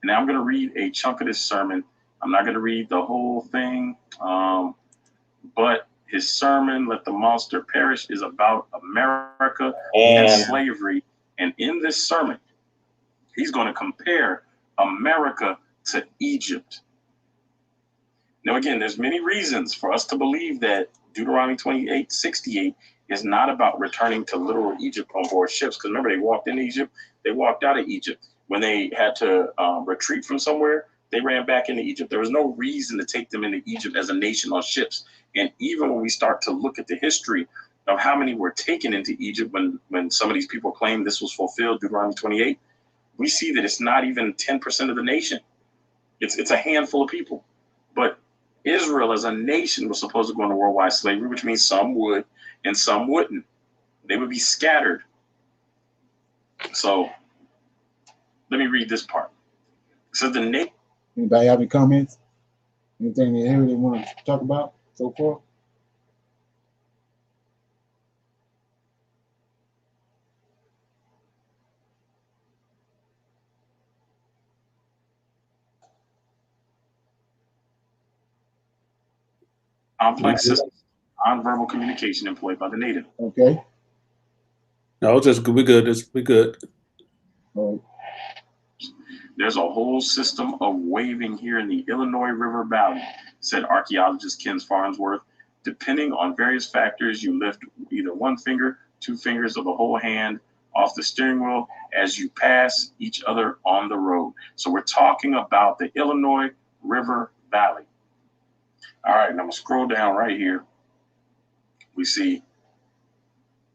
And now I'm going to read a chunk of this sermon. I'm not going to read the whole thing, but his sermon, Let the Monster Perish, is about America and slavery. And in this sermon, he's going to compare America to Egypt. Now, again, there's many reasons for us to believe that Deuteronomy 28:68 is not about returning to literal Egypt on board ships. Because remember, they walked into Egypt, they walked out of Egypt. When they had to retreat from somewhere, they ran back into Egypt. There was no reason to take them into Egypt as a nation on ships. And even when we start to look at the history of how many were taken into Egypt when some of these people claim this was fulfilled, Deuteronomy 28, we see that it's not even 10% of the nation. It's a handful of people. But Israel as a nation was supposed to go into worldwide slavery, which means some would and some wouldn't. They would be scattered. So let me read this part. It says the nation. Anybody have any comments? Anything they hear they want to talk about so far? Complex system, nonverbal communication employed by the native. Okay. No, just we good. We good. All right. There's a whole system of waving here in the Illinois River Valley, said archaeologist Ken Farnsworth. Depending on various factors, you lift either one finger, two fingers, or the whole hand off the steering wheel as you pass each other on the road. So we're talking about the Illinois River Valley. All right, and I'm going to scroll down right here. We see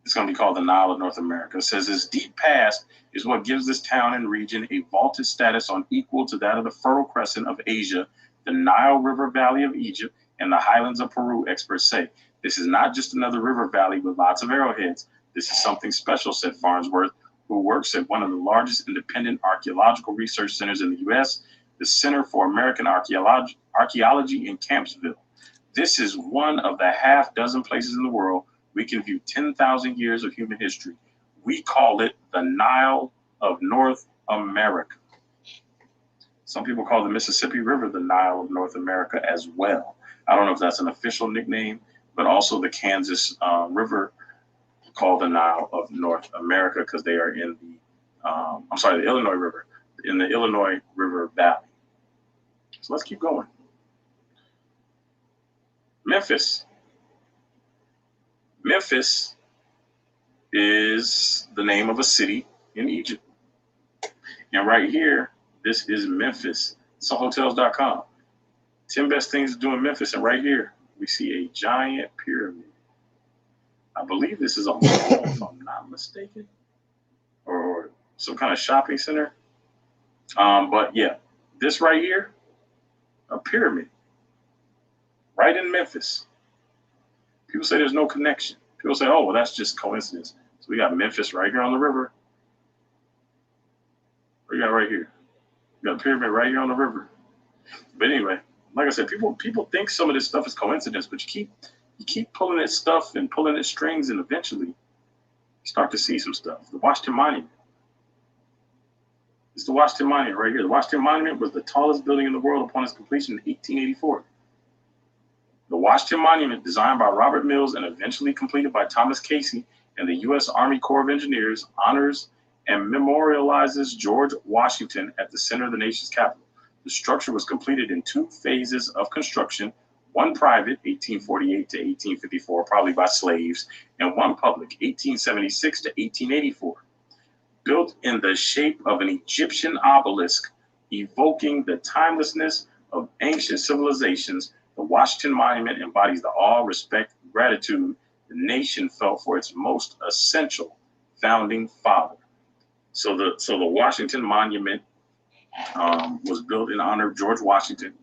it's going to be called the Nile of North America. It says this deep past is what gives this town and region a vaulted status on equal to that of the Fertile Crescent of Asia, the Nile River Valley of Egypt, and the highlands of Peru, experts say. This is not just another river valley with lots of arrowheads. This is something special, said Farnsworth, who works at one of the largest independent archaeological research centers in the U.S., the Center for American Archaeology in Campsville. This is one of the half dozen places in the world we can view 10,000 years of human history. We call it the Nile of North America. Some people call the Mississippi River the Nile of North America as well. I don't know if that's an official nickname, but also the Kansas River called the Nile of North America because they are in the Illinois River, in the Illinois River Valley. So let's keep going. Memphis. Memphis is the name of a city in Egypt. And right here, this is Memphis. So hotels.com. 10 best things to do in Memphis. And right here, we see a giant pyramid. I believe this is a mall, if I'm not mistaken, or some kind of shopping center. But yeah, this right here, a pyramid, right in Memphis. People say there's no connection. People say, oh, well, that's just coincidence. So we got Memphis right here on the river. What you got right here? You got a pyramid right here on the river. But anyway, like I said, people think some of this stuff is coincidence, but you keep pulling at stuff and pulling at strings, and eventually you start to see some stuff. The Washington Monument. It's the Washington Monument right here. The Washington Monument was the tallest building in the world upon its completion in 1884. The Washington Monument, designed by Robert Mills and eventually completed by Thomas Casey and the U.S. Army Corps of Engineers, honors and memorializes George Washington at the center of the nation's capital. The structure was completed in 2 phases of construction, one private, 1848 to 1854, probably by slaves, and one public, 1876 to 1884. Built in the shape of an Egyptian obelisk, evoking the timelessness of ancient civilizations, the Washington Monument embodies the awe, respect, and gratitude the nation felt for its most essential founding father. So the Washington Monument was built in honor of George Washington,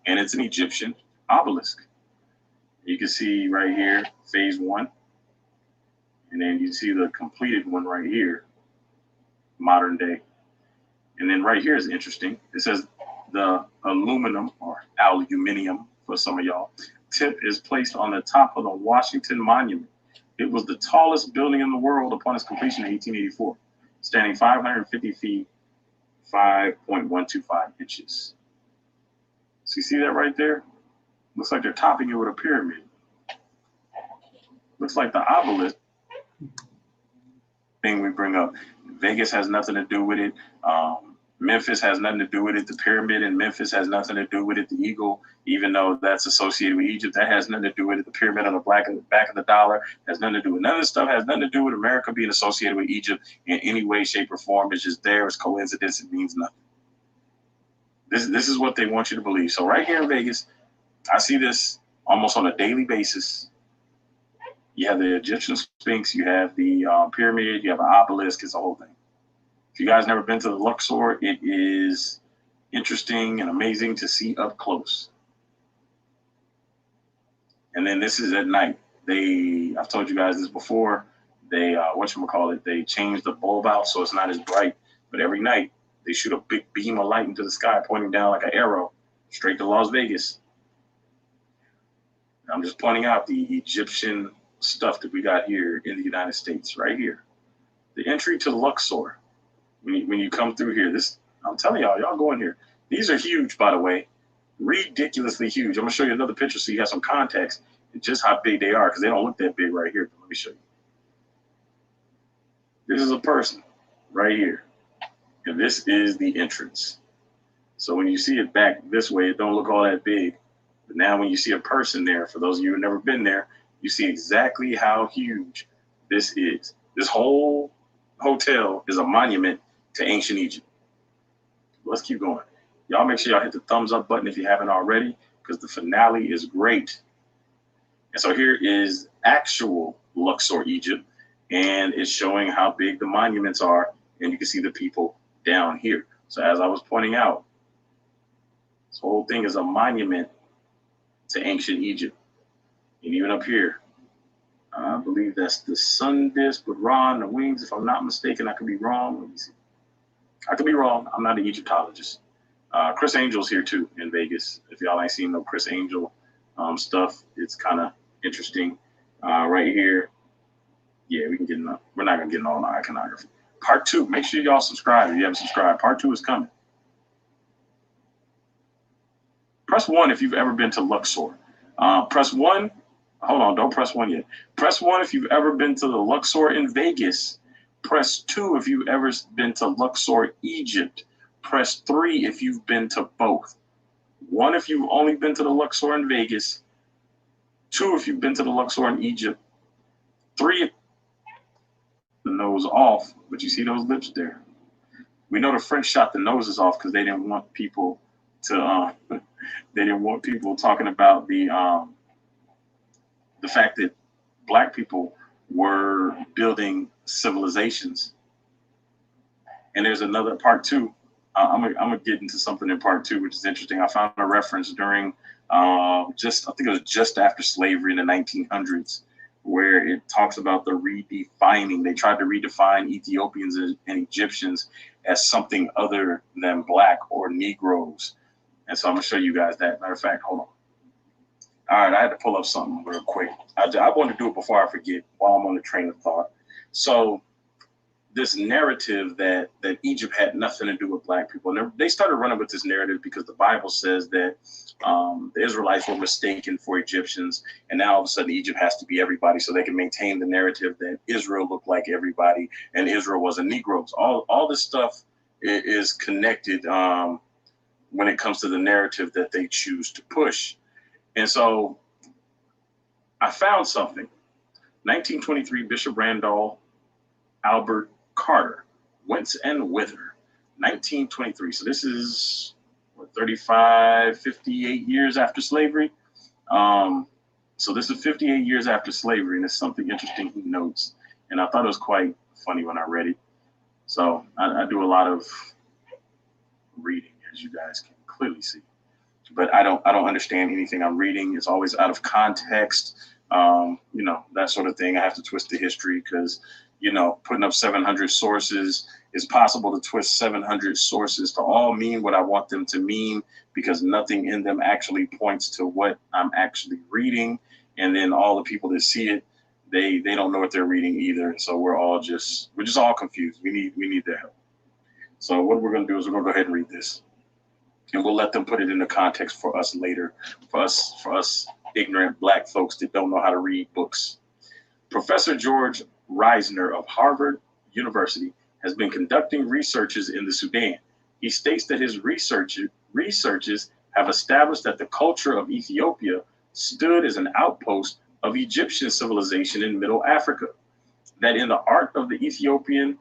and it's an Egyptian obelisk. You can see right here, phase 1, and then you see the completed one right here, modern day. And then right here is interesting. It says the aluminum, or aluminium for some of y'all, tip is placed on the top of the Washington Monument. It was the tallest building in the world upon its completion in 1884, standing 550 feet, 5.125 inches. So you see that right there? Looks like they're topping it with a pyramid. Looks like the obelisk thing we bring up. Vegas has nothing to do with it. Memphis has nothing to do with it. The pyramid in Memphis has nothing to do with it. The eagle, even though that's associated with Egypt, that has nothing to do with it. The pyramid on the back of the dollar has nothing to do with it. None of this stuff has nothing to do with America being associated with Egypt in any way, shape, or form. It's just there. It's coincidence. It means nothing. This is what they want you to believe. So right here in Vegas, I see this almost on a daily basis. You have the Egyptian Sphinx, you have the pyramid, you have an obelisk. It's the whole thing. If you guys never been to the Luxor, it is interesting and amazing to see up close. And then this is at night. I've told you guys this before, they changed the bulb out so it's not as bright. But every night they shoot a big beam of light into the sky, pointing down like an arrow straight to Las Vegas. I'm just pointing out the Egyptian stuff that we got here in the United States, right here. The entry to Luxor. When you come through here, I'm telling y'all go in here. These are huge, by the way, ridiculously huge. I'm gonna show you another picture so you have some context and just how big they are, because they don't look that big right here. But let me show you. This is a person right here, and this is the entrance. So when you see it back this way, it don't look all that big. But now when you see a person there, for those of you who've never been there, you see exactly how huge this is. This whole hotel is a monument to ancient Egypt. Let's keep going. Y'all make sure y'all hit the thumbs up button if you haven't already, because the finale is great. And so here is actual Luxor, Egypt, and it's showing how big the monuments are, and you can see the people down here. So as I was pointing out, this whole thing is a monument to ancient Egypt. And even up here, I believe that's the sun disk with Ra and the wings. If I'm not mistaken, I could be wrong. Let me see. I could be wrong. I'm not an Egyptologist. Chris Angel's here too in Vegas. If y'all ain't seen no Chris Angel, stuff. It's kind of interesting. Right here, yeah, we can get enough. We're not gonna get into all the iconography. Part 2. Make sure y'all subscribe if you haven't subscribed. Part 2 is coming. Press 1 if you've ever been to Luxor. Press 1. Hold on, don't press 1 yet. Press 1 if you've ever been to the Luxor in Vegas. Press 2 if you've ever been to Luxor, Egypt. Press 3 if you've been to both. 1 if you've only been to the Luxor in Vegas. 2 if you've been to the Luxor in Egypt. 3 if the nose off, but you see those lips there. We know the French shot the noses off because they didn't want people to they didn't want people talking about the fact that black people were building civilizations. And there's another part 2. I'm gonna get into something in part 2, which is interesting. I found a reference during I think it was just after slavery in the 1900s, where it talks about the redefining. They tried to redefine Ethiopians and Egyptians as something other than black or Negroes. And so I'm gonna show you guys that. Matter of fact, hold on. All right, I had to pull up something real quick. I want to do it before I forget while I'm on the train of thought. So this narrative that Egypt had nothing to do with black people, and they started running with this narrative because the Bible says that the Israelites were mistaken for Egyptians, and now all of a sudden Egypt has to be everybody so they can maintain the narrative that Israel looked like everybody and Israel wasn't Negroes. All this stuff is connected when it comes to the narrative that they choose to push. And so I found something. 1923, Bishop Randolph Albert Carter, Whence and Whither, 1923. So this is 35, 58 years after slavery. So this is 58 years after slavery, and it's something interesting he notes. And I thought it was quite funny when I read it. So I do a lot of reading, as you guys can clearly see. But I don't understand anything I'm reading. It's always out of context, that sort of thing. I have to twist the history because, putting up 700 sources, it's possible to twist 700 sources to all mean what I want them to mean because nothing in them actually points to what I'm actually reading. And then all the people that see it, they don't know what they're reading either. So we're just all confused. We need their help. So what we're going to do is we're going to go ahead and read this. And we'll let them put it into context for us later, for us ignorant black folks that don't know how to read books. Professor George Reisner of Harvard University has been conducting researches in the Sudan. He states that his researches have established that the culture of Ethiopia stood as an outpost of Egyptian civilization in Middle Africa, that in the art of the Ethiopian,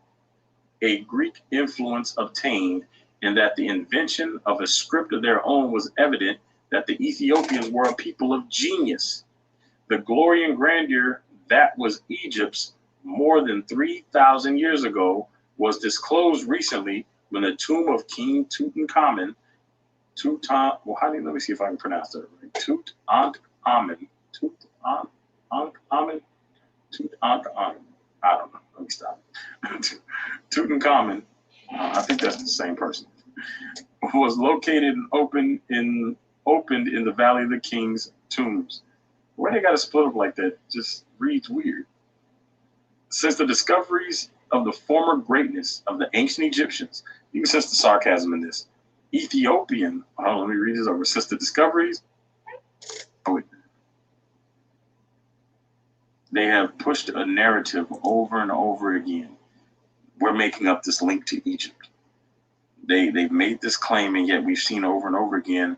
a Greek influence obtained, and that the invention of a script of their own was evident that the Ethiopians were a people of genius. The glory and grandeur that was Egypt's more than 3,000 years ago was disclosed recently when the tomb of King Tutankhamun, let me see if I can pronounce that right. Tutankhamun. I don't know. Let me stop. Tutankhamun, I think that's the same person, was located and opened in the Valley of the King's tombs. Why they got to split up like that just reads weird. Since the discoveries of the former greatness of the ancient Egyptians, you can sense the sarcasm in this. Let me read this over. Since the discoveries, they have pushed a narrative over and over again. We're making up this link to Egypt. They've made this claim, and yet we've seen over and over again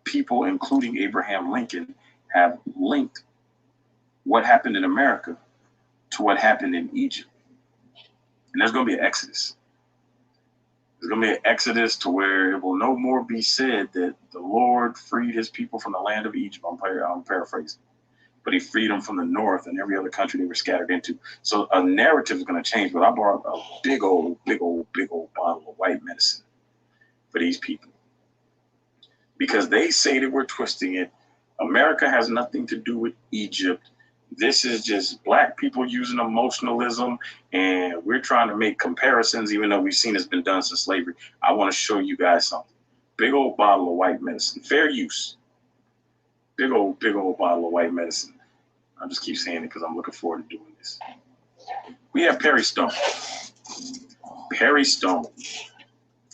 people, including Abraham Lincoln, have linked what happened in America to what happened in Egypt. And there's going to be an exodus. There's going to be an exodus to where it will no more be said that the Lord freed his people from the land of Egypt. I'm paraphrasing. But he freed them from the north and every other country they were scattered into. So a narrative is going to change. But I brought a big old bottle of white medicine for these people, because they say that we're twisting it. America has nothing to do with Egypt. This is just black people using emotionalism, and we're trying to make comparisons, even though we've seen it's been done since slavery. I want to show you guys something. Big old bottle of white medicine, fair use. big old bottle of white medicine. I just keep saying it because I'm looking forward to doing this. We have Perry Stone. Perry Stone.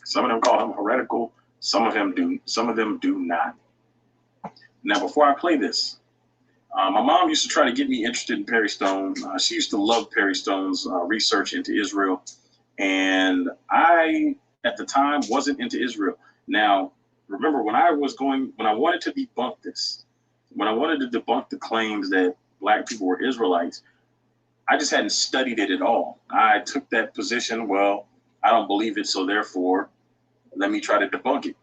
Some of them call him heretical. Some of them do not. Now, before I play this, my mom used to try to get me interested in Perry Stone. She used to love Perry Stone's research into Israel. And I, at the time, wasn't into Israel. Now, remember, when I wanted to debunk this, when I wanted to debunk the claims that black people were Israelites, I just hadn't studied it at all. I took that position, well, I don't believe it, so therefore, let me try to debunk it,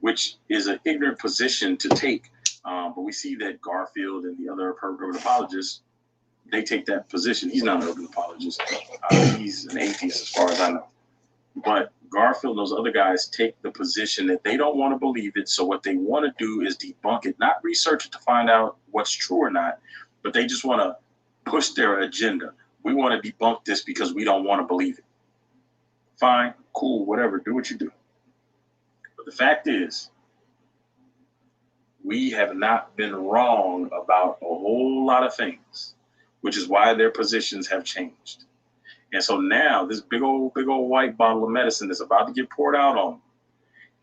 which is an ignorant position to take. But we see that Garfield and the other urban apologists, they take that position. He's not an urban apologist. He's an atheist as far as I know. But Garfield and those other guys take the position that they don't want to believe it. So what they want to do is debunk it, not research it to find out what's true or not, but they just want to push their agenda. We want to debunk this because we don't want to believe it. Fine, cool, whatever, do what you do. But the fact is, we have not been wrong about a whole lot of things, which is why their positions have changed. And so now this big old white bottle of medicine is about to get poured out on them.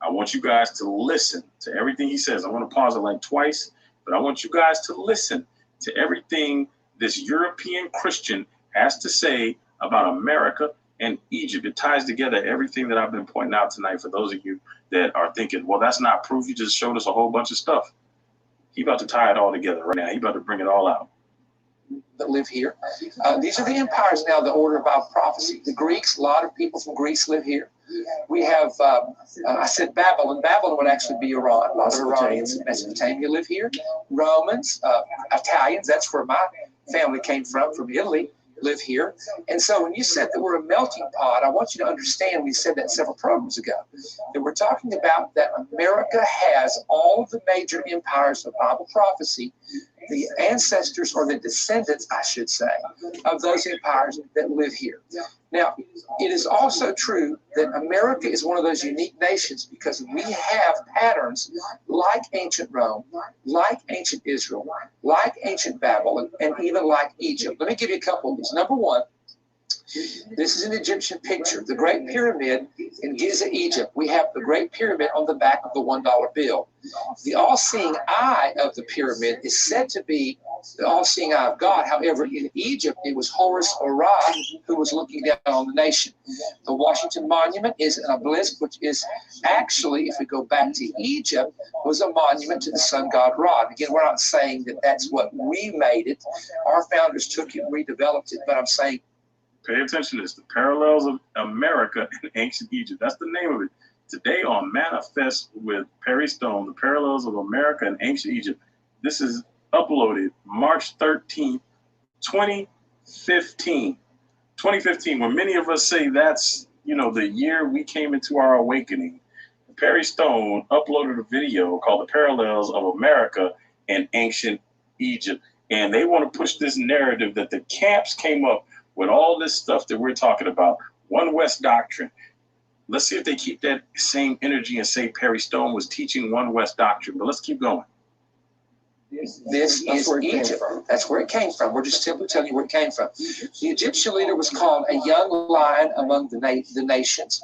I want you guys to listen to everything he says. I want to pause it like twice, but I want you guys to listen to everything this European Christian has to say about America and Egypt. It ties together everything that I've been pointing out tonight for those of you that are thinking, well, that's not proof. You just showed us a whole bunch of stuff. He about to tie it all together right now. He about to bring it all out. That live here. These are the empires now, the order of Bible prophecy. The Greeks, a lot of people from Greece live here. We have, I said Babylon. Babylon would actually be Iran. A lot of Iranians in Mesopotamia live here. Romans, Italians, that's where my family came from Italy, live here. And so when you said that we're a melting pot, I want you to understand, we said that several programs ago, that we're talking about that America has all of the major empires of Bible prophecy, the ancestors or the descendants, I should say, of those empires that live here. Now, it is also true that America is one of those unique nations because we have patterns like ancient Rome, like ancient Israel, like ancient Babylon, and even like Egypt. Let me give you a couple of these. Number one, this is an Egyptian picture. The Great Pyramid in Giza, Egypt. We have the Great Pyramid on the back of the $1 bill. The all-seeing eye of the pyramid is said to be the all-seeing eye of God. However, in Egypt, it was Horus or Ra who was looking down on the nation. The Washington Monument is an obelisk, which is actually, if we go back to Egypt, was a monument to the sun god Ra. And again, we're not saying that that's what we made it. Our founders took it and redeveloped it, but I'm saying pay attention to this, the parallels of America and ancient Egypt. That's the name of it. Today on Manifest with Perry Stone, the parallels of America and ancient Egypt. This is uploaded March 13th, 2015. 2015, when many of us say that's, the year we came into our awakening. Perry Stone uploaded a video called The Parallels of America and Ancient Egypt. And they want to push this narrative that the camps came up with all this stuff that we're talking about, One West doctrine. Let's see if they keep that same energy and say Perry Stone was teaching One West doctrine. But let's keep going. This is Egypt. That's where it came from. We're just simply telling you where it came from. The Egyptian leader was called a young lion among the nations.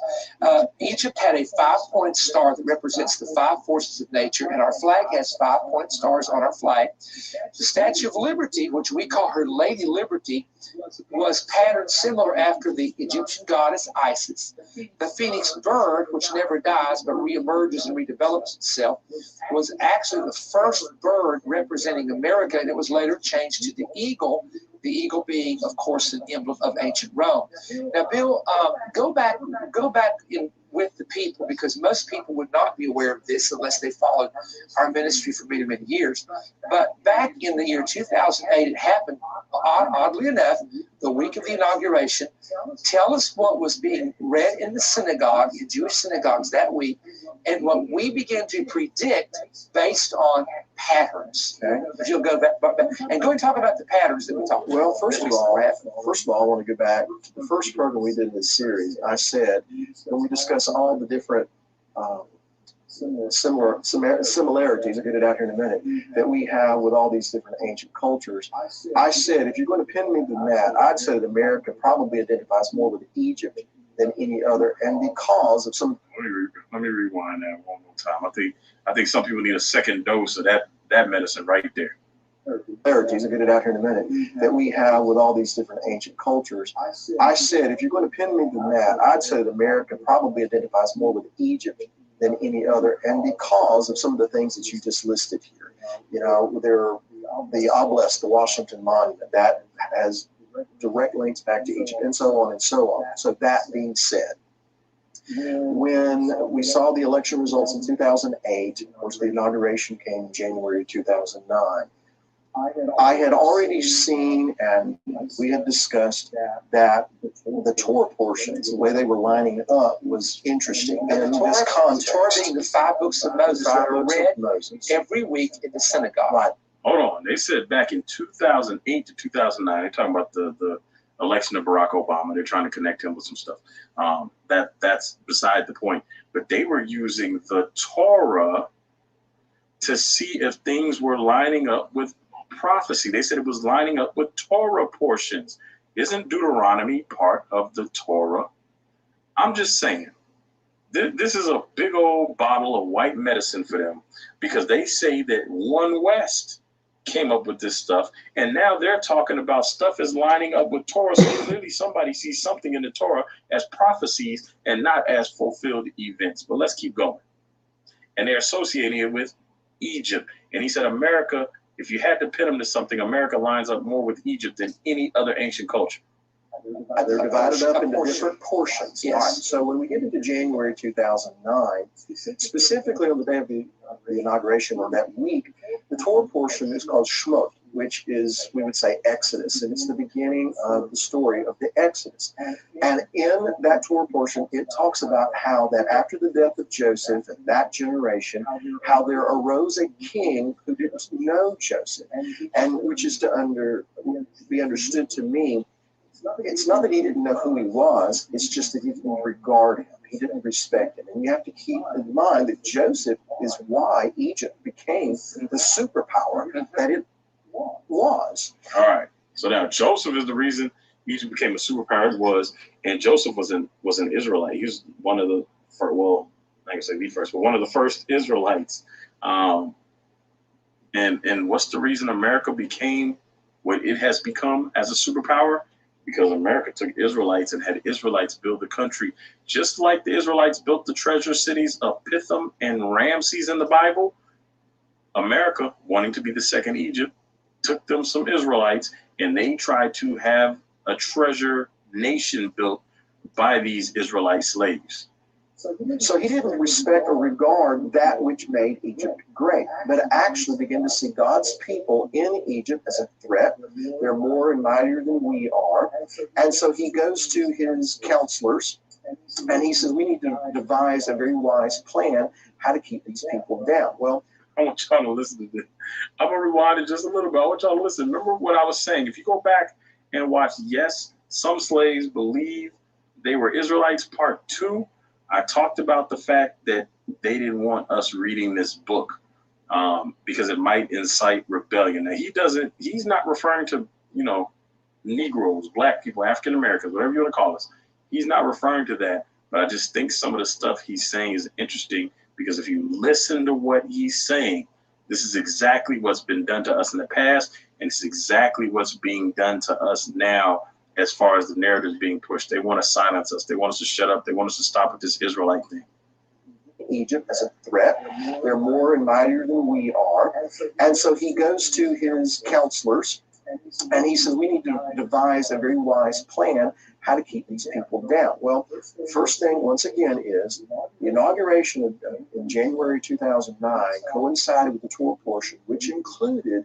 Egypt had a 5-point star that represents the 5 forces of nature, and our flag has 5-point stars on our flag. The Statue of Liberty, which we call her Lady Liberty, was patterned similar after the Egyptian goddess Isis. The phoenix bird, which never dies but reemerges and redevelops itself, was actually the first bird representing America, and it was later changed to the eagle being, of course, an emblem of ancient Rome. Now, Bill, go back in with the people, because most people would not be aware of this unless they followed our ministry for many, many years. But back in the year 2008, it happened, oddly enough, the week of the inauguration. Tell us what was being read in the synagogue, in Jewish synagogues that week, and what we began to predict based on patterns. Okay? If you'll go back and go and talk about the patterns that we talked about. Well, first of all, I want to go back to the first program we did in this series. I said when we discuss all the different similarities, I'll get it out here in a minute, that we have with all these different ancient cultures. I said, if you're going to pin me to that, I'd say that America probably identifies more with Egypt than any other, and because of some. Let me rewind that one more time. I think some people need a second dose of that medicine right there. Similarities, I'll get it out here in a minute, that we have with all these different ancient cultures. I said, if you're going to pin me to that, I'd say that America probably identifies more with Egypt than any other, and because of some of the things that you just listed here. You know, the obelisk, the Washington Monument, that has direct links back to Egypt, and so on and so on. So that being said, when we saw the election results in 2008, of course, the inauguration came in January 2009. I had already seen, and we had discussed that the Torah portions, the way they were lining up, was interesting. And this context, Torah being the 5 books of Moses that are read every week in the synagogue. Right. Hold on. They said back in 2008 to 2009, they're talking about the election of Barack Obama. They're trying to connect him with some stuff. That's beside the point. But they were using the Torah to see if things were lining up with prophecy. They said it was lining up with Torah portions. Isn't Deuteronomy part of the Torah? I'm just saying, this is a big old bottle of white medicine for them, because they say that One West came up with this stuff, and now they're talking about stuff is lining up with Torah. So clearly somebody sees something in the Torah as prophecies and not as fulfilled events. But let's keep going. And they're associating it with Egypt. And he said, America, if you had to pin them to something, America lines up more with Egypt than any other ancient culture. They're divided up into different portions. Yes. Right. So when we get into January 2009, specifically on the day of the inauguration, or that week, the Torah portion is called Shemot, which is, we would say, Exodus, and it's the beginning of the story of the Exodus. And in that Torah portion, it talks about how that after the death of Joseph and that generation, how there arose a king who didn't know Joseph, and which is to be understood to mean, it's not that he didn't know who he was, it's just that he didn't regard him. He didn't respect him. And you have to keep in mind that Joseph is why Egypt became the superpower that it was. All right. So now Joseph is the reason Egypt became a superpower. And Joseph was an Israelite. He was one of the first, well, I can say the first, but one of the first Israelites. And what's the reason America became what it has become as a superpower? Because America took Israelites and had Israelites build the country, just like the Israelites built the treasure cities of Pithom and Ramses in the Bible. America, wanting to be the second Egypt, took them some Israelites, and they tried to have a treasure nation built by these Israelite slaves. So he didn't respect or regard that which made Egypt great, but actually began to see God's people in Egypt as a threat. They're more and mightier than we are. And so he goes to his counselors and he says, we need to devise a very wise plan how to keep these people down. Well, I want y'all to listen to this. I'm going to rewind it just a little bit. I want y'all to listen. Remember what I was saying. If you go back and watch, yes, some slaves believe they were Israelites, part 2, I talked about the fact that they didn't want us reading this book because it might incite rebellion. Now, he's not referring to, Negroes, black people, African Americans, whatever you want to call us. He's not referring to that. But I just think some of the stuff he's saying is interesting, because if you listen to what he's saying, this is exactly what's been done to us in the past, and it's exactly what's being done to us now. As far as the narrative being pushed, they want to silence us. They want us to shut up. They want us to stop with this Israelite thing. Egypt as a threat. They're more and mightier than we are. And so he goes to his counselors and he says, we need to devise a very wise plan how to keep these people down. Well, the first thing, once again, is the inauguration in January 2009 coincided with the Torah portion, which included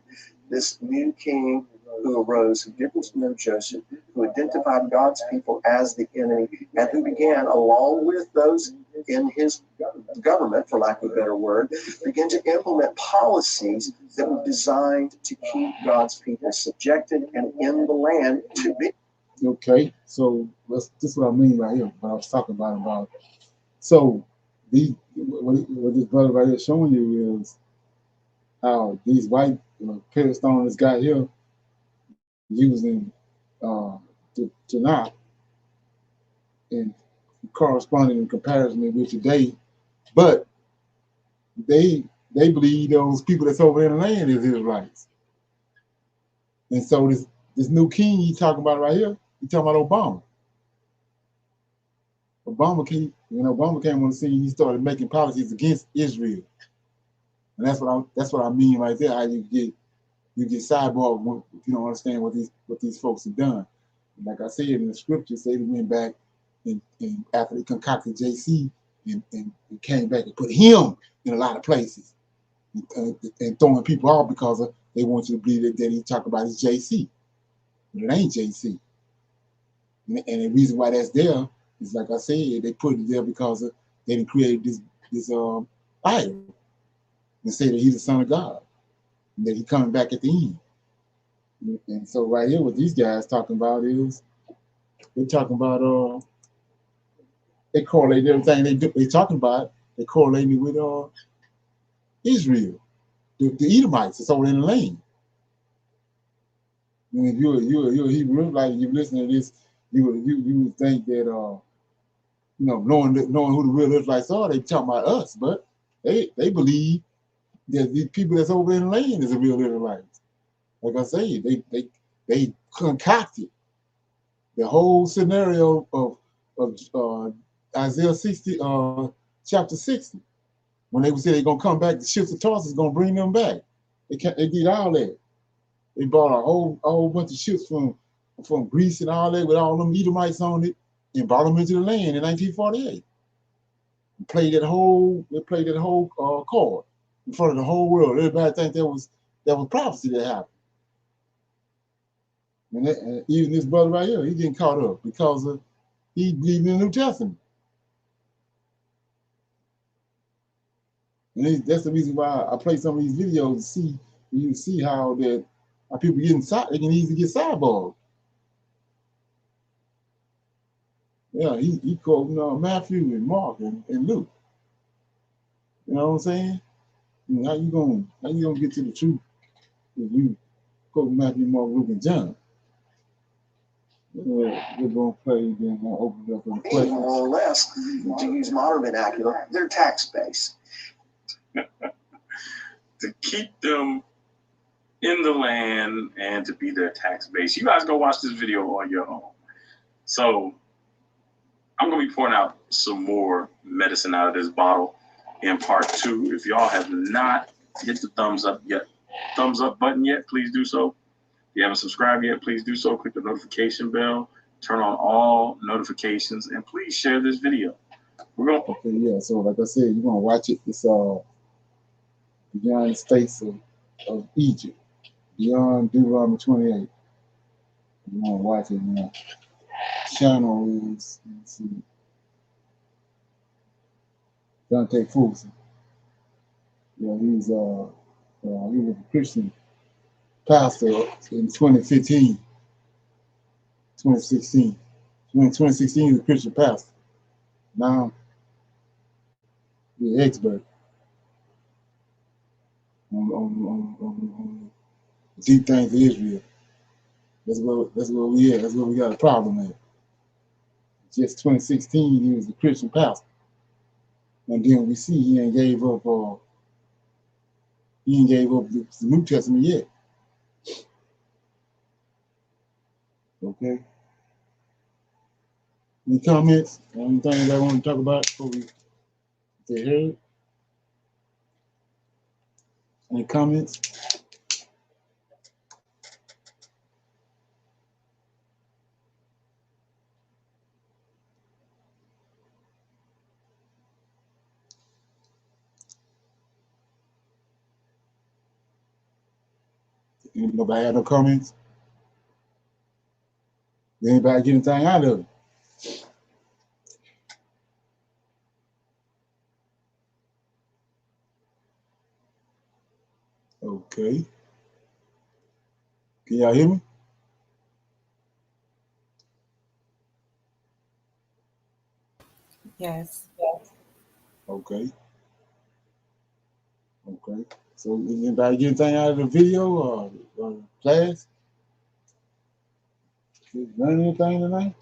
this new king who arose, who didn't know Joseph, who identified God's people as the enemy, and who began, along with those in his government, for lack of a better word, began to implement policies that were designed to keep God's people subjected and in the land to be. Okay, so this is what I mean right here, what I was talking about. So what this brother right here showing you is how these white Palestinians got here using the Tanakh and corresponding in comparison with today, but they believe those people that's over in the land is Israelites. And so this new king he talking about right here, he talking about Obama. Obama came on the scene, he started making policies against Israel. And that's what I mean right there, how you get sidebar if you don't understand what these folks have done. And like I said in the scripture, say they went back and after they concocted JC and came back and put him in a lot of places and throwing people off because they want you to believe that he talk about his JC. But it ain't JC. And the reason why that's there is, like I said, they put it there because they didn't create this idol and say that he's the son of God and that he coming back at the end. And so right here, what these guys talking about is they're talking about they correlate everything they talking about. They correlate it with Israel, the Edomites that's over in the land. And if you're a Hebrew Israelite and you listen to this, you would think that knowing who the real Israelites are, they talking about us, but they believe that these people that's over in the land is the real Israelites. Like I say, they concocted the whole scenario of Isaiah 60, chapter 60, when they would say they're gonna come back, the ships of Tarsus is gonna bring them back. They did all that. They bought a whole bunch of ships from Greece and all that with all them Edomites on it and brought them into the land in 1948. They played that whole card in front of the whole world. Everybody think that was prophecy that happened. And even this brother right here, he getting caught up because he believed in the New Testament. And that's the reason why I play some of these videos to see you see how people they can easily get sidebarred. Yeah, he quoting Matthew and Mark and Luke. You know what I'm saying? How you gonna get to the truth if you quote Matthew, Mark, Luke, and John? We're gonna play, then we'll open it up for the questions. More or less, to use modern vernacular, their tax base. To keep them in the land and to be their tax base. You guys go watch this video on your own. So I'm going to be pouring out some more medicine out of this bottle in part 2. If y'all have not hit the thumbs up button yet, please do so. If you haven't subscribed yet, please do so. Click the notification bell, turn on all notifications, and please share this video. Okay, yeah. So like I said, you're gonna watch it. It's Beyond the States of Egypt, Beyond Deuteronomy 28. You want to watch it now. Channel is, let's see, Dante Fulson. Yeah, he was a Christian pastor in 2015, 2016. In 2016, he was a Christian pastor. Now, he's an expert on deep things of Israel. That's where we at. That's where we got a problem at. Just 2016, he was a Christian pastor. And then we see he ain't gave up the New Testament yet. Okay. Any comments? Anything that I want to talk about before we get heard? Any comments? Nobody have no comments? Did anybody get anything out of it? Okay. Can y'all hear me? Yes. Okay. Okay. So anybody get anything out of the video or class? Did you learn anything tonight?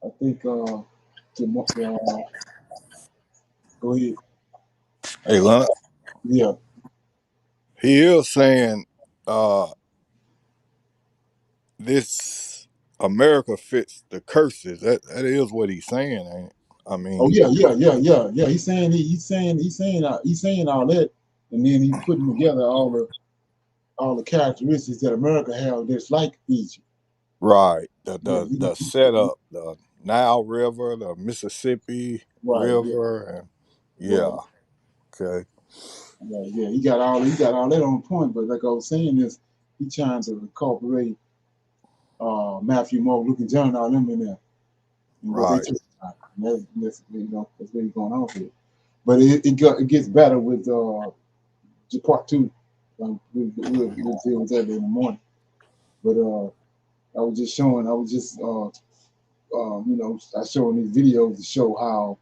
I think go ahead. Hey, Leonard, Yeah. he is saying this America fits the curses. That is what he's saying, ain't it? I Oh mean, yeah. He's saying all that, and then he's putting together all the characteristics that America has that's like Egypt. right. Yeah, The setup, the Nile River, the Mississippi right, yeah, River, and right. yeah, okay, Yeah. He got all that on point, but like I was saying, is he trying to incorporate Matthew, Mark, Luke, and John, all them in there, and what they right, took. That's that's what he's going on with. But it gets better with part two. We'll deal with that in the morning. But I was just I showing these videos to show how,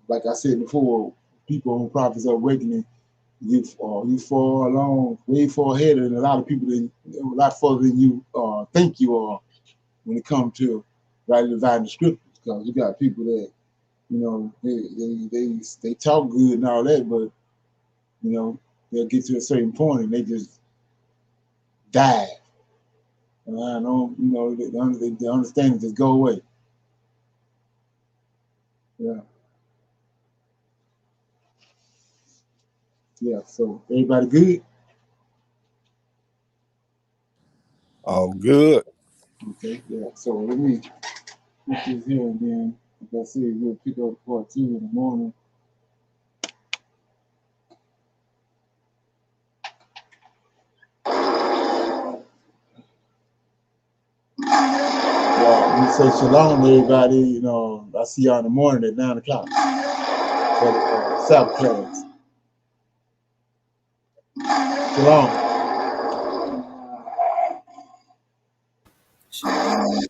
like I said before, people on Prophets Awakening, you far along, way far ahead than a lot of people a lot further than you think you are when it comes to writing dividing the scriptures. Because you got people that, they talk good and all that, but they'll get to a certain point and they just die. And I know, the understanding just go away. Yeah. Yeah. So everybody good? all good. Okay. Yeah. So let me put this here and then, like I said, we'll pick up part two in the morning. Yeah, we say shalom, everybody. I see y'all in the morning at 9 o'clock for the Sabbath class. Shalom. Shalom.